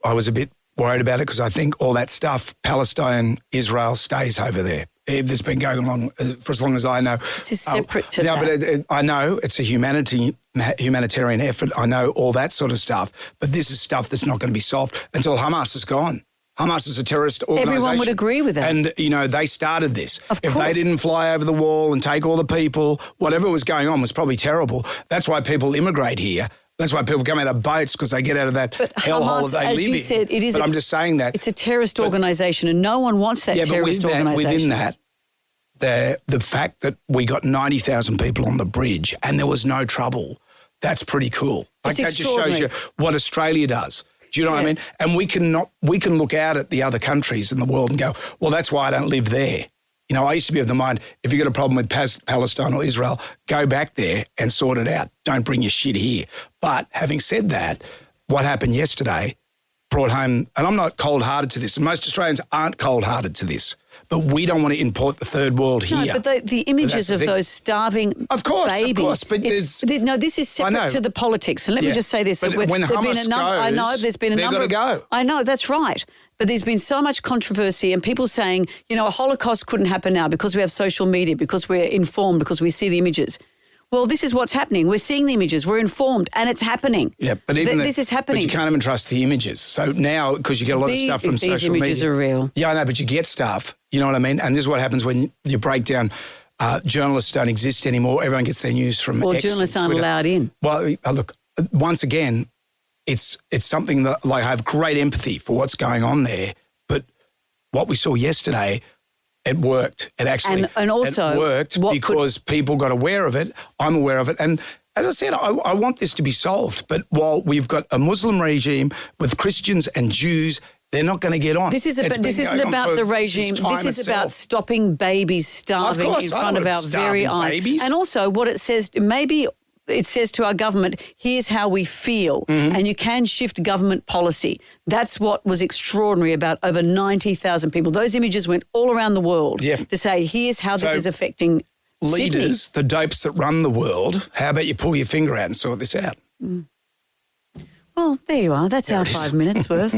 I was a bit worried about it because I think all that stuff, Palestine, Israel, stays over there. It's been going along for as long as I know. This is separate to that. But I know it's a humanitarian effort. I know all that sort of stuff. But this is stuff that's not going to be solved until Hamas is gone. Hamas is a terrorist organisation. Everyone would agree with that. And, they started this. Of course. If they didn't fly over the wall and take all the people, whatever was going on was probably terrible. That's why people immigrate here. That's why people come out of boats, because they get out of that hellhole that they live in. As you said, it is. But I'm just saying that. It's a terrorist organisation and no one wants that terrorist organisation. Within that, the fact that we got 90,000 people on the bridge and there was no trouble, that's pretty cool. Like, that just shows you what Australia does. Do you know what I mean? And we can look out at the other countries in the world and go, well, that's why I don't live there. I used to be of the mind, if you've got a problem with Palestine or Israel, go back there and sort it out. Don't bring your shit here. But having said that, what happened yesterday brought home, and I'm not cold-hearted to this, and most Australians aren't cold-hearted to this, but we don't want to import the third world here. No, but the images of those starving babies. Of course, but this is separate to the politics. And let me just say this. But when Hamas goes, I know there's been a number they've got to go. I know, that's right. But there's been so much controversy and people saying, a Holocaust couldn't happen now because we have social media, because we're informed, because we see the images. Well, this is what's happening. We're seeing the images. We're informed, and it's happening. Yeah, but this is happening. But you can't even trust the images. So now, because you get a lot of stuff from social media. These images are real. Yeah, I know, but you get stuff. You know what I mean? And this is what happens when you break down. Journalists don't exist anymore. Everyone gets their news from X, journalists aren't allowed in. Well, look, once again, it's something that, I have great empathy for what's going on there. But what we saw yesterday, it worked. It actually it worked because people got aware of it. I'm aware of it. And as I said, I want this to be solved. But while we've got a Muslim regime with Christians and Jews they're not going to get on. This isn't about the regime. This is about stopping babies starving in front of our very eyes. Babies. And also what it says, maybe it says to our government, here's how we feel. And you can shift government policy. That's what was extraordinary about over 90,000 people. Those images went all around the world to say, here's how this is affecting leaders, Sydney. the dopes that run the world, how about you pull your finger out and sort this out? Well, there you are. That's our 5 minutes worth.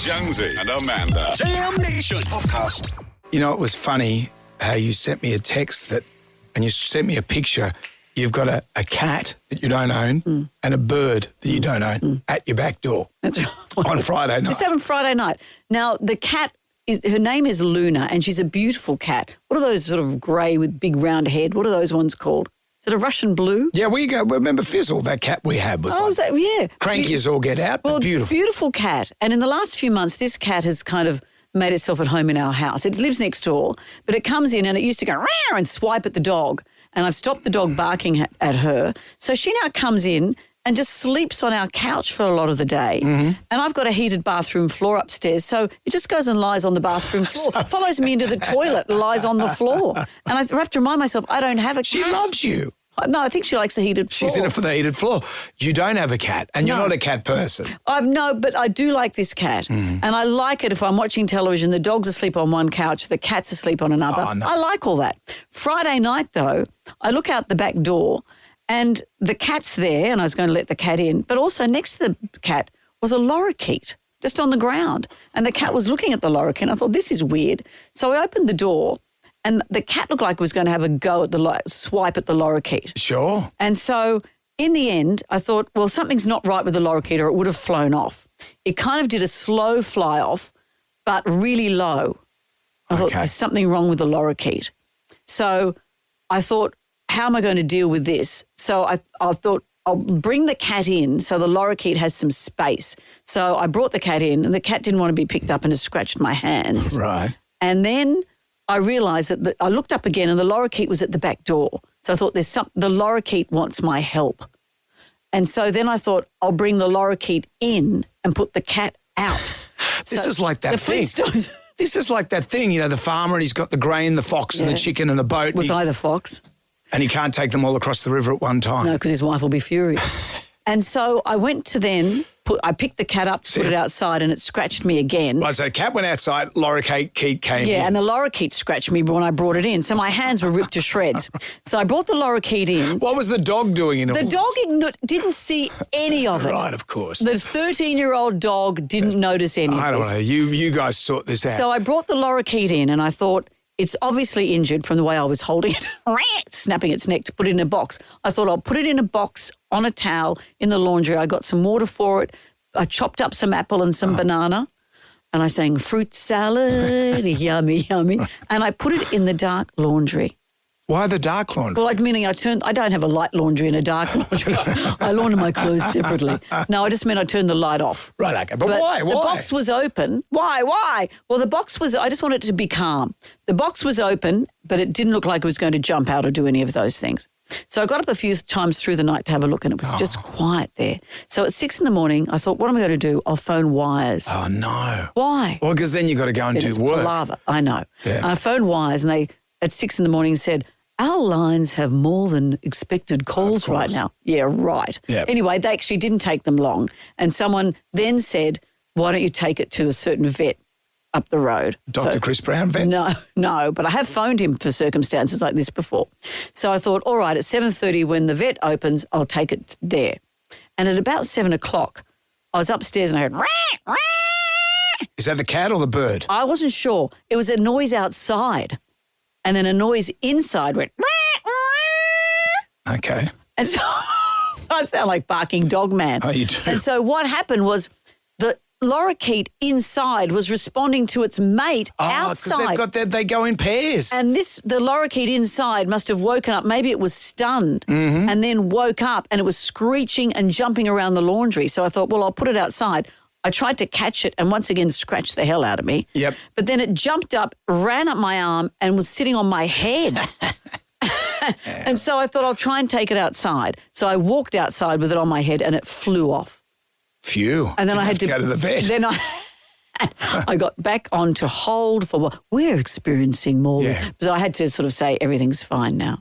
Jonesy and Amanda. Jam Nation podcast. You know, it was funny how you sent me a text and you sent me a picture. You've got a cat that you don't own and a bird that you don't own at your back door. That's right. On Friday night. This happened Friday night. Now, the cat, her name is Luna, and she's a beautiful cat. What are those sort of grey with big round head? What are those ones called? Is it a Russian blue? Yeah, remember Fizzle, that cat we had was cranky as all get out, but beautiful. Beautiful cat. And in the last few months, this cat has kind of made itself at home in our house. It lives next door, but it comes in and it used to go "Row" and swipe at the dog. And I've stopped the dog barking at her. So she now comes in and just sleeps on our couch for a lot of the day. And I've got a heated bathroom floor upstairs, so it just goes and lies on the bathroom floor, follows me into the toilet, lies on the floor. And I have to remind myself, I don't have a cat. She loves you. No, I think she likes the heated floor. She's in it for the heated floor. You don't have a cat, and you're not a cat person. But I do like this cat. And I like it if I'm watching television, the dog's asleep on one couch, the cat's asleep on another. Oh, no. I like all that. Friday night, though, I look out the back door and the cat's there, and I was going to let the cat in, but also next to the cat was a lorikeet just on the ground. And the cat was looking at the lorikeet, and I thought, this is weird. So I opened the door, and the cat looked like it was going to have a go at the swipe at the lorikeet. Sure. And so in the end, I thought, well, something's not right with the lorikeet or it would have flown off. It kind of did a slow fly off, but really low. I thought, there's something wrong with the lorikeet. So I thought, how am I going to deal with this? So I thought, I'll bring the cat in so the lorikeet has some space. So I brought the cat in, and the cat didn't want to be picked up and has scratched my hands. Right. And then I realised that I looked up again and the lorikeet was at the back door. So I thought, the lorikeet wants my help. And so then I thought, I'll bring the lorikeet in and put the cat out. This is like that thing. This is like that thing, the farmer, and he's got the grain, the fox and the chicken and the boat. Was I the fox? And he can't take them all across the river at one time. No, because his wife will be furious. And so I went to I picked the cat up to put it outside, and it scratched me again. Right, so the cat went outside, lorikeet came in. Yeah, and the lorikeet scratched me when I brought it in. So my hands were ripped to shreds. So I brought the lorikeet in. What was the dog doing in all The this? dog didn't see any of it. Right, of course. The 13-year-old dog didn't notice any of this. I don't know. You guys sort this out. So I brought the lorikeet in, and I thought, it's obviously injured from the way I was holding it, snapping its neck to put it in a box. I thought I'll put it in a box on a towel in the laundry. I got some water for it. I chopped up some apple and some banana, and I sang fruit salad, yummy, yummy, and I put it in the dark laundry. Why the dark laundry? Well, meaning I don't have a light laundry and a dark laundry. I launder my clothes separately. No, I just meant I turned the light off. Right, okay. But why? The box was open. Why? Well, the box was, I just wanted it to be calm. The box was open, but it didn't look like it was going to jump out or do any of those things. So I got up a few times through the night to have a look, and it was just quiet there. So at 6 a.m, I thought, what am I going to do? I'll phone Wires. Oh, no. Why? Well, because then you've got to go and Then do it's work. palaver. I know. Yeah. I phoned Wires, and they, at 6 a.m, said, our lines have more than expected calls right now. Yeah, right. Yep. Anyway, they actually didn't take them long. And someone then said, why don't you take it to a certain vet up the road? Dr. Chris Brown vet? No, but I have phoned him for circumstances like this before. So I thought, all right, at 7:30 when the vet opens, I'll take it there. And at about 7 o'clock, I was upstairs and I heard, rah, rah. Is that the cat or the bird? I wasn't sure. It was a noise outside. And then a noise inside went, rah, rah. Okay. And so I sound like barking dog man. Oh, you do. And so what happened was the lorikeet inside was responding to its mate outside. Because they go in pairs. And the lorikeet inside must have woken up. Maybe it was stunned and then woke up, and it was screeching and jumping around the laundry. So I thought, well, I'll put it outside. I tried to catch it and once again scratched the hell out of me. Yep. But then it jumped up, ran up my arm, and was sitting on my head. And so I thought, I'll try and take it outside. So I walked outside with it on my head, and it flew off. Phew. And then I had to go to the vet. Then I got back onto hold for what we're experiencing more. Yeah. But I had to sort of say everything's fine now.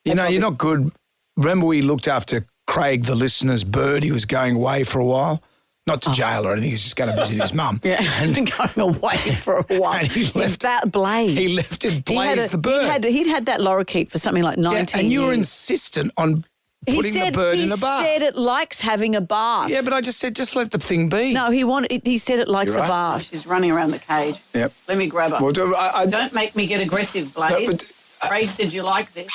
You know, you're not good. Remember we looked after Craig, the listener's bird? He was going away for a while. Not to jail or anything. He's just going to visit his mum. Yeah, and going away for a while. And he left Blaze. He left it Blaze the bird. He'd had that lorikeet for something like 19 years. And you were insistent on putting the bird in a bath. He said it likes having a bath. Yeah, but I just said, just let the thing be. No, he said it likes You're a right. bath. She's running around the cage. Yep. Let me grab her. Well, Don't make me get aggressive, Blaze. Craig said you like this.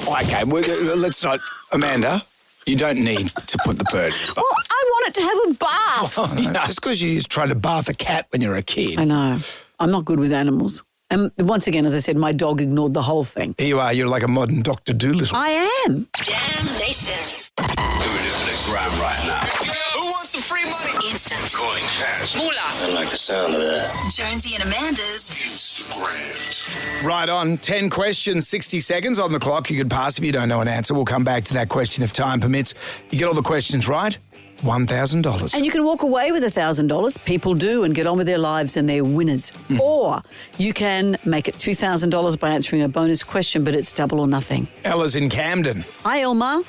Okay, well, let's not... Amanda, you don't need to put the bird in a bath. Well, I want it to have a bath. Oh, no, just because you tried to bath a cat when you're a kid. I know. I'm not good with animals. And once again, as I said, my dog ignored the whole thing. Here you are. You're like a modern Dr. Doolittle. I am. Jam Nation. Doing it for the gram right now. Who wants some free money? Instant. Calling cash. Moolah. I like the sound of that. Jonesy and Amanda's Instagram. Right on. 10 questions, 60 seconds on the clock. You could pass if you don't know an answer. We'll come back to that question if time permits. You get all the questions right, $1,000. And you can walk away with $1,000. People do and get on with their lives and they're winners. Or you can make it $2,000 by answering a bonus question, but it's double or nothing. Ella's in Camden. Hi, Elma.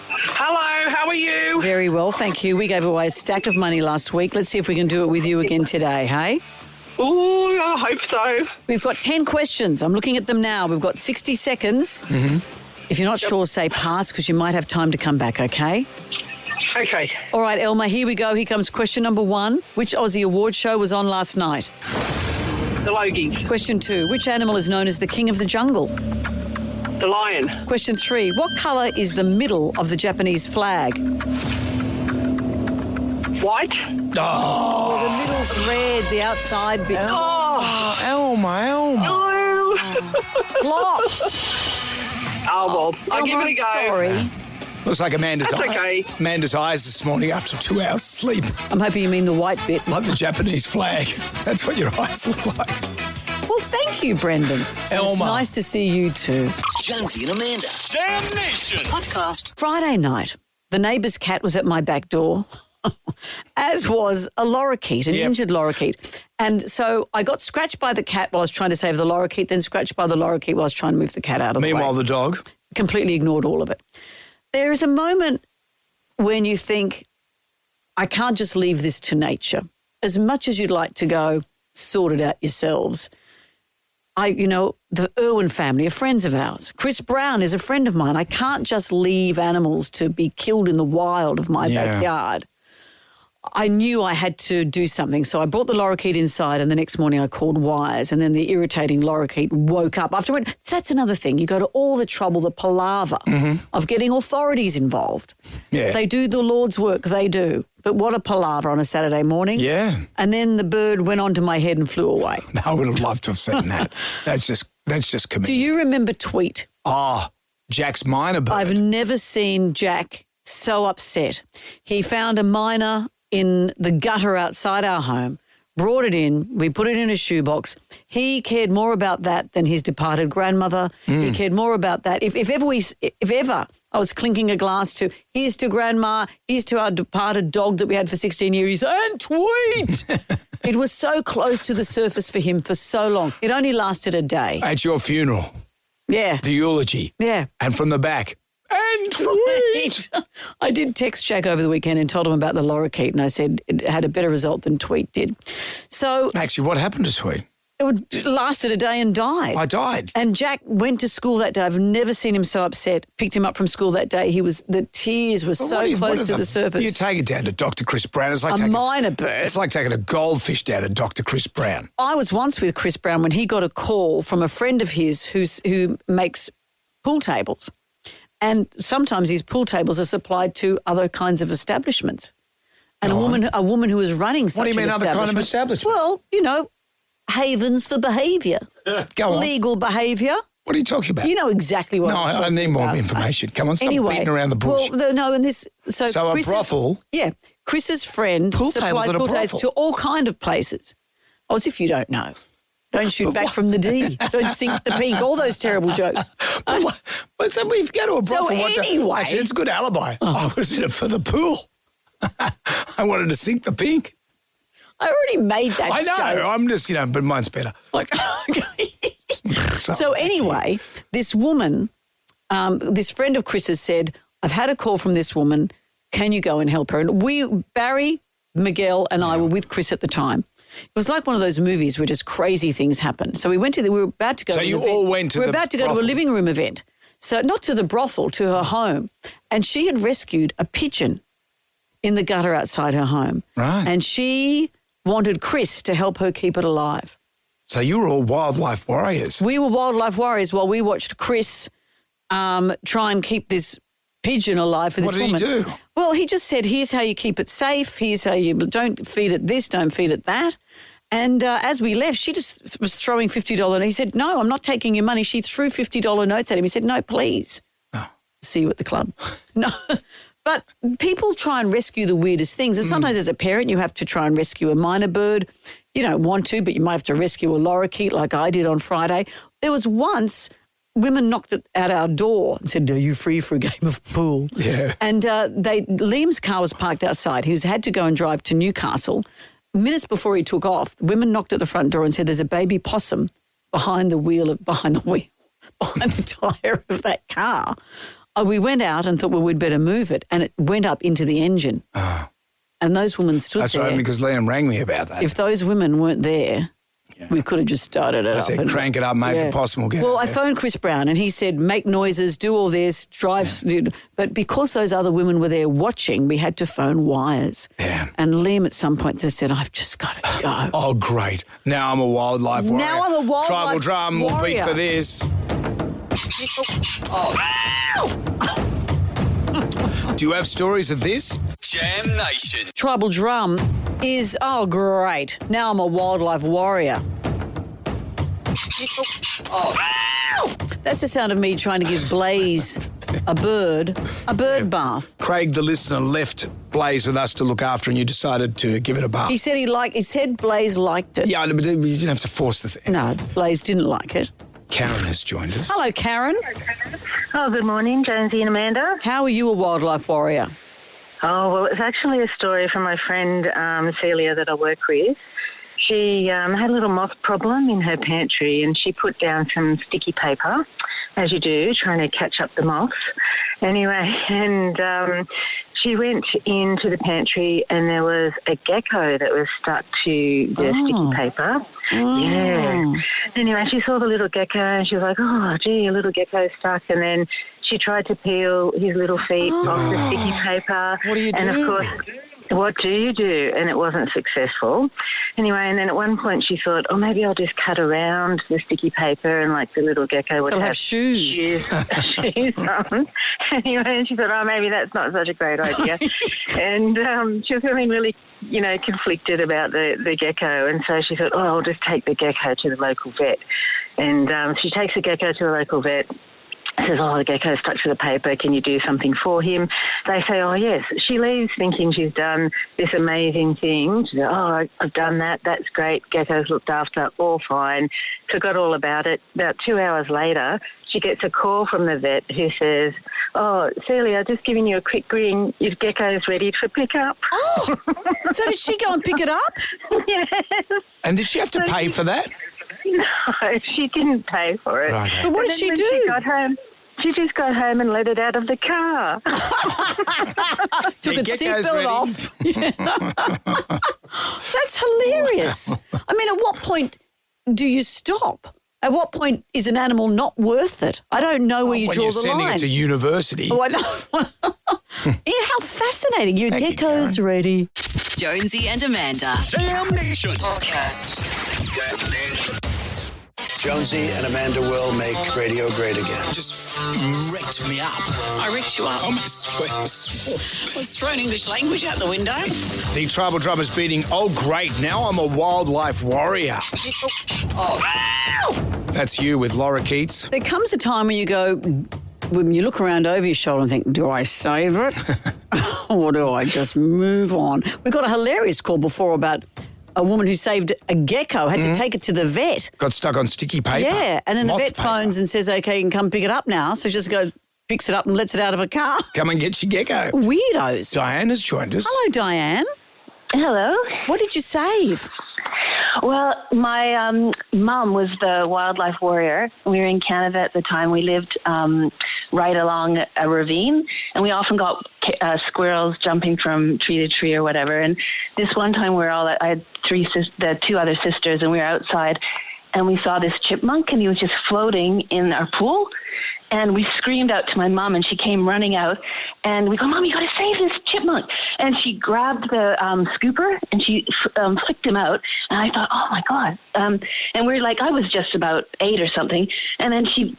Hello, how are you? Very well, thank you. We gave away a stack of money last week. Let's see if we can do it with you again today, hey? Ooh, I hope so. We've got 10 questions. I'm looking at them now. We've got 60 seconds. Mm-hmm. If you're not sure, say pass because you might have time to come back, okay? Okay. All right, Elma, here we go. Here comes question number 1. Which Aussie award show was on last night? The Logies. Question 2. Which animal is known as the king of the jungle? The lion. Question 3. What colour is the middle of the Japanese flag? White. Oh, the middle's red, the outside bit. Elma. No. Flops. Oh, well, I'll give it a go. Sorry. Looks like Amanda's That's okay. Amanda's eyes this morning after 2 hours sleep. I'm hoping you mean the white bit. Like the Japanese flag. That's what your eyes look like. Well, thank you, Brendan. Elma. It's nice to see you too. Jonesy and Amanda. Jam Nation. podcast. Friday night, the neighbour's cat was at my back door, as was a lorikeet, an injured lorikeet. And so I got scratched by the cat while I was trying to save the lorikeet, then scratched by the lorikeet while I was trying to move the cat out of the way. Meanwhile, the dog? Completely ignored all of it. There is a moment when you think, I can't just leave this to nature. As much as you'd like to go, sort it out yourselves. The Irwin family are friends of ours. Chris Brown is a friend of mine. I can't just leave animals to be killed in the wild of my backyard. I knew I had to do something, so I brought the lorikeet inside and the next morning I called wires and then the irritating lorikeet woke up. That's another thing. You go to all the trouble, the palaver of getting authorities involved. Yeah. They do the Lord's work, they do. But what a palaver on a Saturday morning. Yeah. And then the bird went onto my head and flew away. I would have loved to have seen that. That's just committed. Do you remember Tweet? Oh, Jack's minor bird. I've never seen Jack so upset. He found a minor in the gutter outside our home, brought it in, we put it in a shoebox. He cared more about that than his departed grandmother. He cared more about that. If ever I was clinking a glass to, here's to grandma, here's to our departed dog that we had for 16 years, and Tweet! It was so close to the surface for him for so long. It only lasted a day. At your funeral. Yeah. The eulogy. Yeah. And from the back. And Tweet! I did text Jack over the weekend and told him about the lorikeet, and I said it had a better result than Tweet did. So Actually, what happened to Tweet? it lasted a day and died. I died. And Jack went to school that day. I've never seen him so upset. Picked him up from school that day. The tears were so close to the surface. You take it down to Dr. Chris Brown. It's like a minor bird. It's like taking a goldfish down to Dr. Chris Brown. I was once with Chris Brown when he got a call from a friend of his who makes pool tables. And sometimes these pool tables are supplied to other kinds of establishments. And a woman who was running such an establishment. What do you mean other kind of establishment? Well, havens for behaviour. Go on. Legal behaviour. What are you talking about? You know exactly what I'm talking about. No, I need more information. Come on, stop beating around the bush. Well, no, and this... So a brothel? Yeah. Chris's friend supplies pool tables to all kind of places. Oh, as if you don't know. Don't shoot back from the D. Don't sink the peak. All those terrible jokes. But so we've got to a brothel. So anyway... Actually, it's a good alibi. I was in it for the pool. I wanted to sink the pink. I already made that I know. joke. I'm just, but mine's better. So anyway, this woman, this friend of Chris's said, I've had a call from this woman. Can you go and help her? And Barry, Miguel and I were with Chris at the time. It was like one of those movies where just crazy things happen. So we were about to go So to you all went to We were the about to go to a brothel. living room event. So not to the brothel, to her home. And she had rescued a pigeon in the gutter outside her home. Right. And she wanted Chris to help her keep it alive. So you were all wildlife warriors. We were wildlife warriors while we watched Chris try and keep this pigeon alive for this woman. What did he do? Well, he just said, here's how you keep it safe. Here's how you don't feed it this, don't feed it that. And as we left, she just was throwing $50 notes. He said, no, I'm not taking your money. She threw $50 notes at him. He said, no, please. Oh. See you at the club. No. But people try and rescue the weirdest things. And sometimes as a parent, you have to try and rescue a minor bird. You don't want to, but you might have to rescue a lorikeet like I did on Friday. There was once women knocked at our door and said, are you free for a game of pool? Yeah. And Liam's car was parked outside. He had to go and drive to Newcastle. Minutes before he took off, women knocked at the front door and said, there's a baby possum behind the tire of that car. We went out and thought, well, we'd better move it. And it went up into the engine. Oh. And those women stood That's there. right, because Liam rang me about that. If those women weren't there, we could have just started it I up. said, crank it up, mate, the possum will get Well, out I there. phoned Chris Brown and he said, make noises, do all this, drive. But because those other women were there watching, we had to phone wires. Yeah. And Liam at some point they said, I've just got to go. Oh, great. Now I'm a wildlife warrior. Now I'm a wildlife Tribal drum will beat warrior. for this. Do you have stories of this? Jam Nation. Tribal drum is, oh, great. Now I'm a wildlife warrior. That's the sound of me trying to give Blaze a bird bath. Craig, the listener, left Blaze with us to look after and you decided to give it a bath. He said Blaze liked it. Yeah, but you didn't have to force the thing. No, Blaze didn't like it. Karen has joined us. Hello, Karen. Oh, good morning, Jonesy and Amanda. How are you a wildlife warrior? Oh, well, it's actually a story from my friend Celia that I work with. She had a little moth problem in her pantry and she put down some sticky paper, as you do, trying to catch up the moths. Anyway, and she went into the pantry and there was a gecko that was stuck to the sticky paper. Oh. Yeah. Anyway, she saw the little gecko and she was like, oh, gee, a little gecko's stuck. And then she tried to peel his little feet off the sticky paper. What do you do? And of course, what do you do? And it wasn't successful. Anyway, and then at one point she thought, oh, maybe I'll just cut around the sticky paper and like the little gecko would have shoes. shoes on. Anyway, and she thought, oh, maybe that's not such a great idea. And she was feeling really, conflicted about the gecko. And so she thought, oh, I'll just take the gecko to the local vet. And she takes the gecko to the local vet. Says, oh, the gecko's stuck to the paper. Can you do something for him? They say, oh, yes. She leaves thinking she's done this amazing thing. She says, oh, I've done that. That's great. Gecko's looked after. All fine. Forgot all about it. About 2 hours later, she gets a call from the vet who says, oh, Celia, just giving you a quick ring. Your gecko's ready for pickup. Oh, so did she go and pick it up? Yes. And did she have to pay for that? No, she didn't pay for it. Right. But what did she do? She got home. She just got home and let it out of the car. Took The its gecko's seatbelt ready. off. That's hilarious. I mean, at what point do you stop? At what point is an animal not worth it? I don't know where you When draw you're the sending line. it to university. Oh, I know. Yeah, how fascinating. Your Thank you, gecko's ready. Jonesy and Amanda. Jam Nation. Podcast. Jonesy and Amanda will make radio great again. Just wrecked me up. I wrecked you up. Oh, my sweat was swole. I was throwing English language out the window. The tribal drum is beating, oh, great, now I'm a wildlife warrior. That's you with lorikeets. There comes a time when you look around over your shoulder and think, do I save it? Or do I just move on? We got a hilarious call before about a woman who saved a gecko, had to take it to the vet. Got stuck on sticky paper. Yeah, and then the Moth vet paper. phones and says, okay, you can come pick it up now. So she just goes, picks it up and lets it out of a car. Come and get your gecko. Weirdos. Diane has joined us. Hello, Diane. Hello. What did you save? Well, my mum was the wildlife warrior. We were in Canada at the time. We lived right along a ravine, and we often got squirrels jumping from tree to tree or whatever. And this one time, I had the two other sisters, and we were outside, and we saw this chipmunk, and he was just floating in our pool. And we screamed out to my mom, and she came running out. And we go, Mom, you got to save this chipmunk. And she grabbed the scooper, and she flicked him out. And I thought, oh, my God. And we're like, I was just about 8 or something. And then she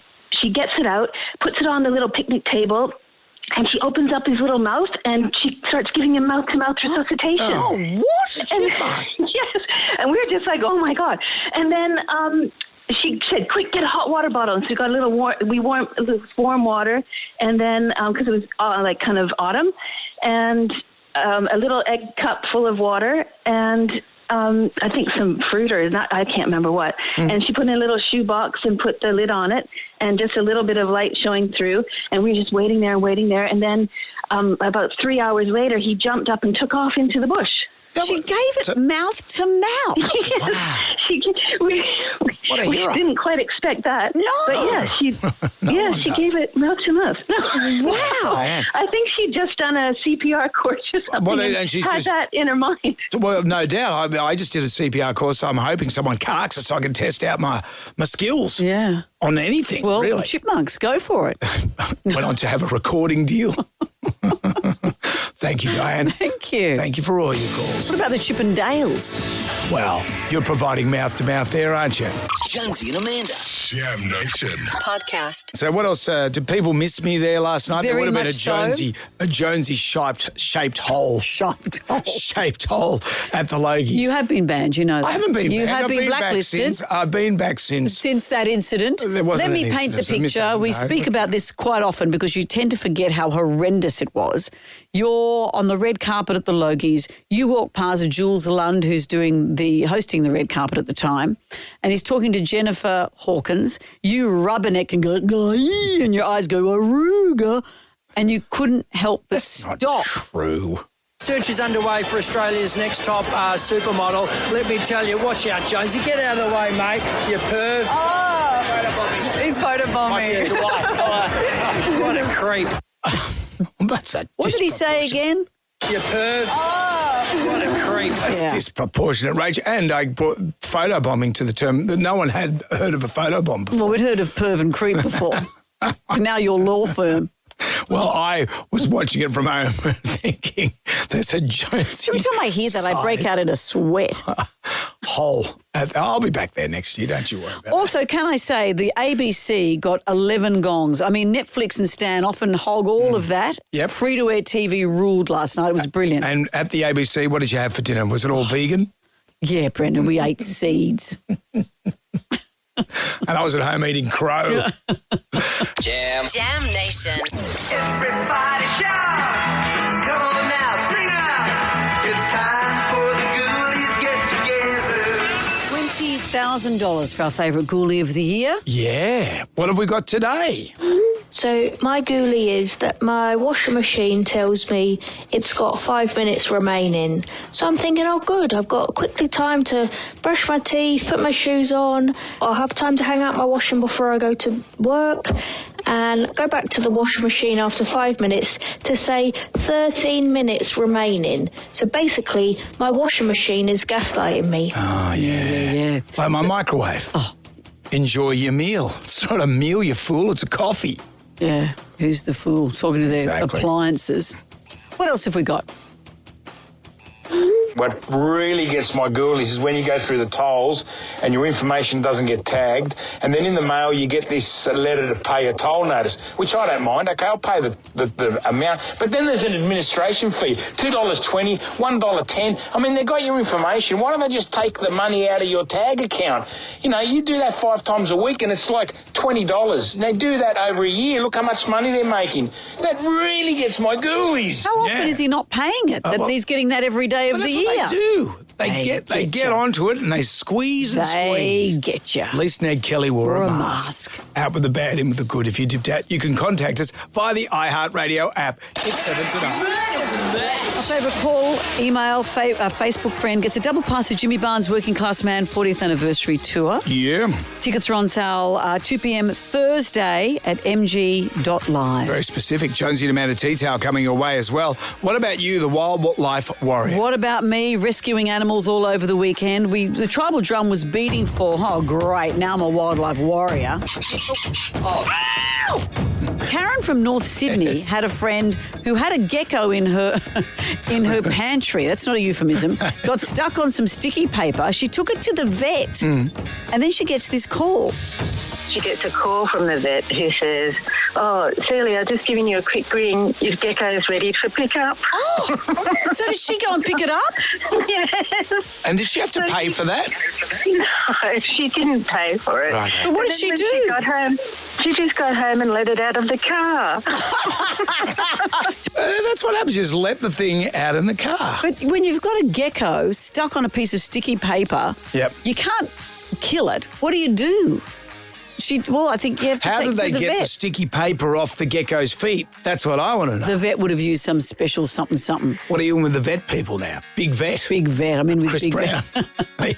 gets it out, puts it on the little picnic table, and she opens up his little mouth, and she starts giving him mouth-to-mouth resuscitation. Oh, what? Yes. And we were just like, oh, my God. And then she said, quick, get a hot water bottle. And so we got a little warm water, and then, because it was like kind of autumn, and a little egg cup full of water, and I think some fruit or not, I can't remember what. And she put in a little shoe box and put the lid on it, and just a little bit of light showing through. And we were just waiting there. And then about 3 hours later, he jumped up and took off into the bush. She gave it mouth to mouth. What a we hero. didn't quite expect that. No. But yeah, she gave it mouth to mouth. No. Wow. I think she'd just done a CPR course or something. Well, and she's had just- that in her mind. Well, no doubt. I just did a CPR course, so I'm hoping someone carks it so I can test out my skills. Yeah. On anything, well, really. chipmunks, go for it. Went on to have a recording deal. Thank you, Diane. Thank you. Thank you for all your calls. What about the Chippendales? Well, you're providing mouth-to-mouth there, aren't you? Jonesy and Amanda. Jam Nation. Podcast. So what else? Did people miss me there last night? Very There would have much been a Jonesy shaped hole. Shaped hole at the Logies. You have been banned, you know that. I haven't been You banned. have I've been back blacklisted. I've been back since. Since that incident. There wasn't Let me an paint the incident, so I picture. We missed it, no. speak about this quite often because you tend to forget how horrendous it was. You're on the red carpet at the Logies. You walk past Jules Lund, who's hosting the red carpet at the time, and he's talking to Jennifer Hawkins. You rubberneck and go, "Gah," and your eyes go, "Aruga," and you couldn't help but stop. Not true. Search is underway for Australia's next top supermodel. Let me tell you, watch out, Jonesy. Get out of the way, mate. You perv. Oh, he's photobombing. What a creep. That's a What did he say again? You perv. Oh. What a creep. That's disproportionate rage. And I brought photobombing to the term that no one had heard of a photobomb before. Well, we'd heard of perv and creep before. Now your law firm. Well, I was watching it from home thinking there's a Jonesy. Every time I hear that, I break out in a sweat. Hole. I'll be back there next year, don't you worry about Also, can I say the ABC got 11 gongs. I mean, Netflix and Stan often hog all of that. Yep. Free-to-air TV ruled last night. It was brilliant. And at the ABC, what did you have for dinner? Was it all vegan? Yeah, Brendan, we ate seeds. And I was at home eating crow. Jam Nation. Everybody shout. Come on now, sing out. It's time for the ghoulies get together. $20,000 for our favourite ghoulie of the year. Yeah. What have we got today? So my ghoulie is that my washing machine tells me it's got 5 minutes remaining. So I'm thinking, oh good, I've got quickly time to brush my teeth, put my shoes on. I'll have time to hang out my washing before I go to work and go back to the washing machine after 5 minutes to say 13 minutes remaining. So basically, my washing machine is gaslighting me. Oh, yeah. Like my microwave. Oh. Enjoy your meal. It's not a meal, you fool. It's a coffee. Yeah, who's the fool? Talking to their Exactly. appliances. What else have we got? What really gets my ghoulies is when you go through the tolls and your information doesn't get tagged, and then in the mail you get this letter to pay a toll notice, which I don't mind. Okay, I'll pay the amount. But then there's an administration fee, $2.20, $1.10. I mean, they've got your information. Why don't they just take the money out of your tag account? You know, you do that 5 times a week and it's like $20. And they do that over a year. Look how much money they're making. That really gets my ghoulies. How often is he not paying it? That he's getting that every day of the year. They do. They get onto it and they squeeze and squeeze. They get you. At least Ned Kelly wore a mask. Out with the bad, in with the good. If you dipped out, you can contact us via the iHeartRadio app. It's 7 to 9. My favourite call, email, Facebook friend gets a double pass to Jimmy Barnes' Working Class Man 40th Anniversary Tour. Yeah. Tickets are on sale 2 p.m. Thursday at mg.live. Very specific. Jonesy and Amanda T-Towel coming your way as well. What about you, the wildlife warrior? What about me rescuing animals all over the weekend? The tribal drum was beating for, great, now I'm a wildlife warrior. Karen from North Sydney had a friend who had a gecko in her pantry. That's not a euphemism. Got stuck on some sticky paper. She took it to the vet, and then she gets this call. She gets a call from the vet who says, "Oh, Celia, just giving you a quick ring. Your gecko's ready for pickup." Oh, so did she go and pick it up? Yes. And did she have to pay for that? No, she didn't pay for it. Right. But what did she do? She got home. She just got home and let it out of the car. That's what happens. You just let the thing out in the car. But when you've got a gecko stuck on a piece of sticky paper, you can't kill it. What do you do? I think you have to How take did they to the get vet. the sticky paper off the gecko's feet? That's what I want to know. The vet would have used some special something. What are you doing with the vet people now? Big vet? Big vet. I'm in with Chris big Brown. vet.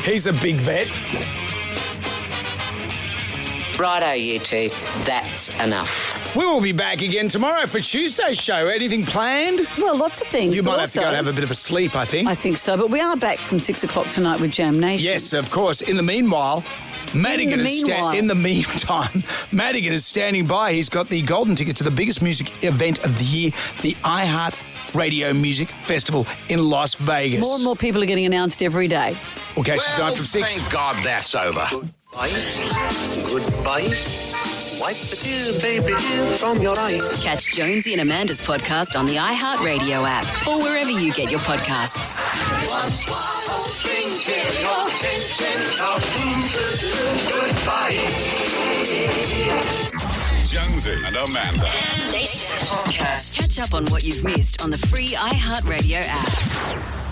He's a big vet. Righto, you two. That's enough. We will be back again tomorrow for Tuesday's show. Anything planned? Well, lots of things. You but might have to go and have a bit of a sleep, I think. I think so, but we are back from 6 o'clock tonight with Jam Nation. Yes, of course. In the meanwhile, Madigan in the meantime, Madigan is standing by. He's got the golden ticket to the biggest music event of the year, the iHeart Radio Music Festival in Las Vegas. More and more people are getting announced every day. We'll catch you tonight from 6. Thank God that's over. Goodbye. Wipe the tears, baby, from your eyes. Catch Jonesy and Amanda's podcast on the iHeartRadio app or wherever you get your podcasts. Jonesy and Amanda. Catch up on what you've missed on the free iHeartRadio app.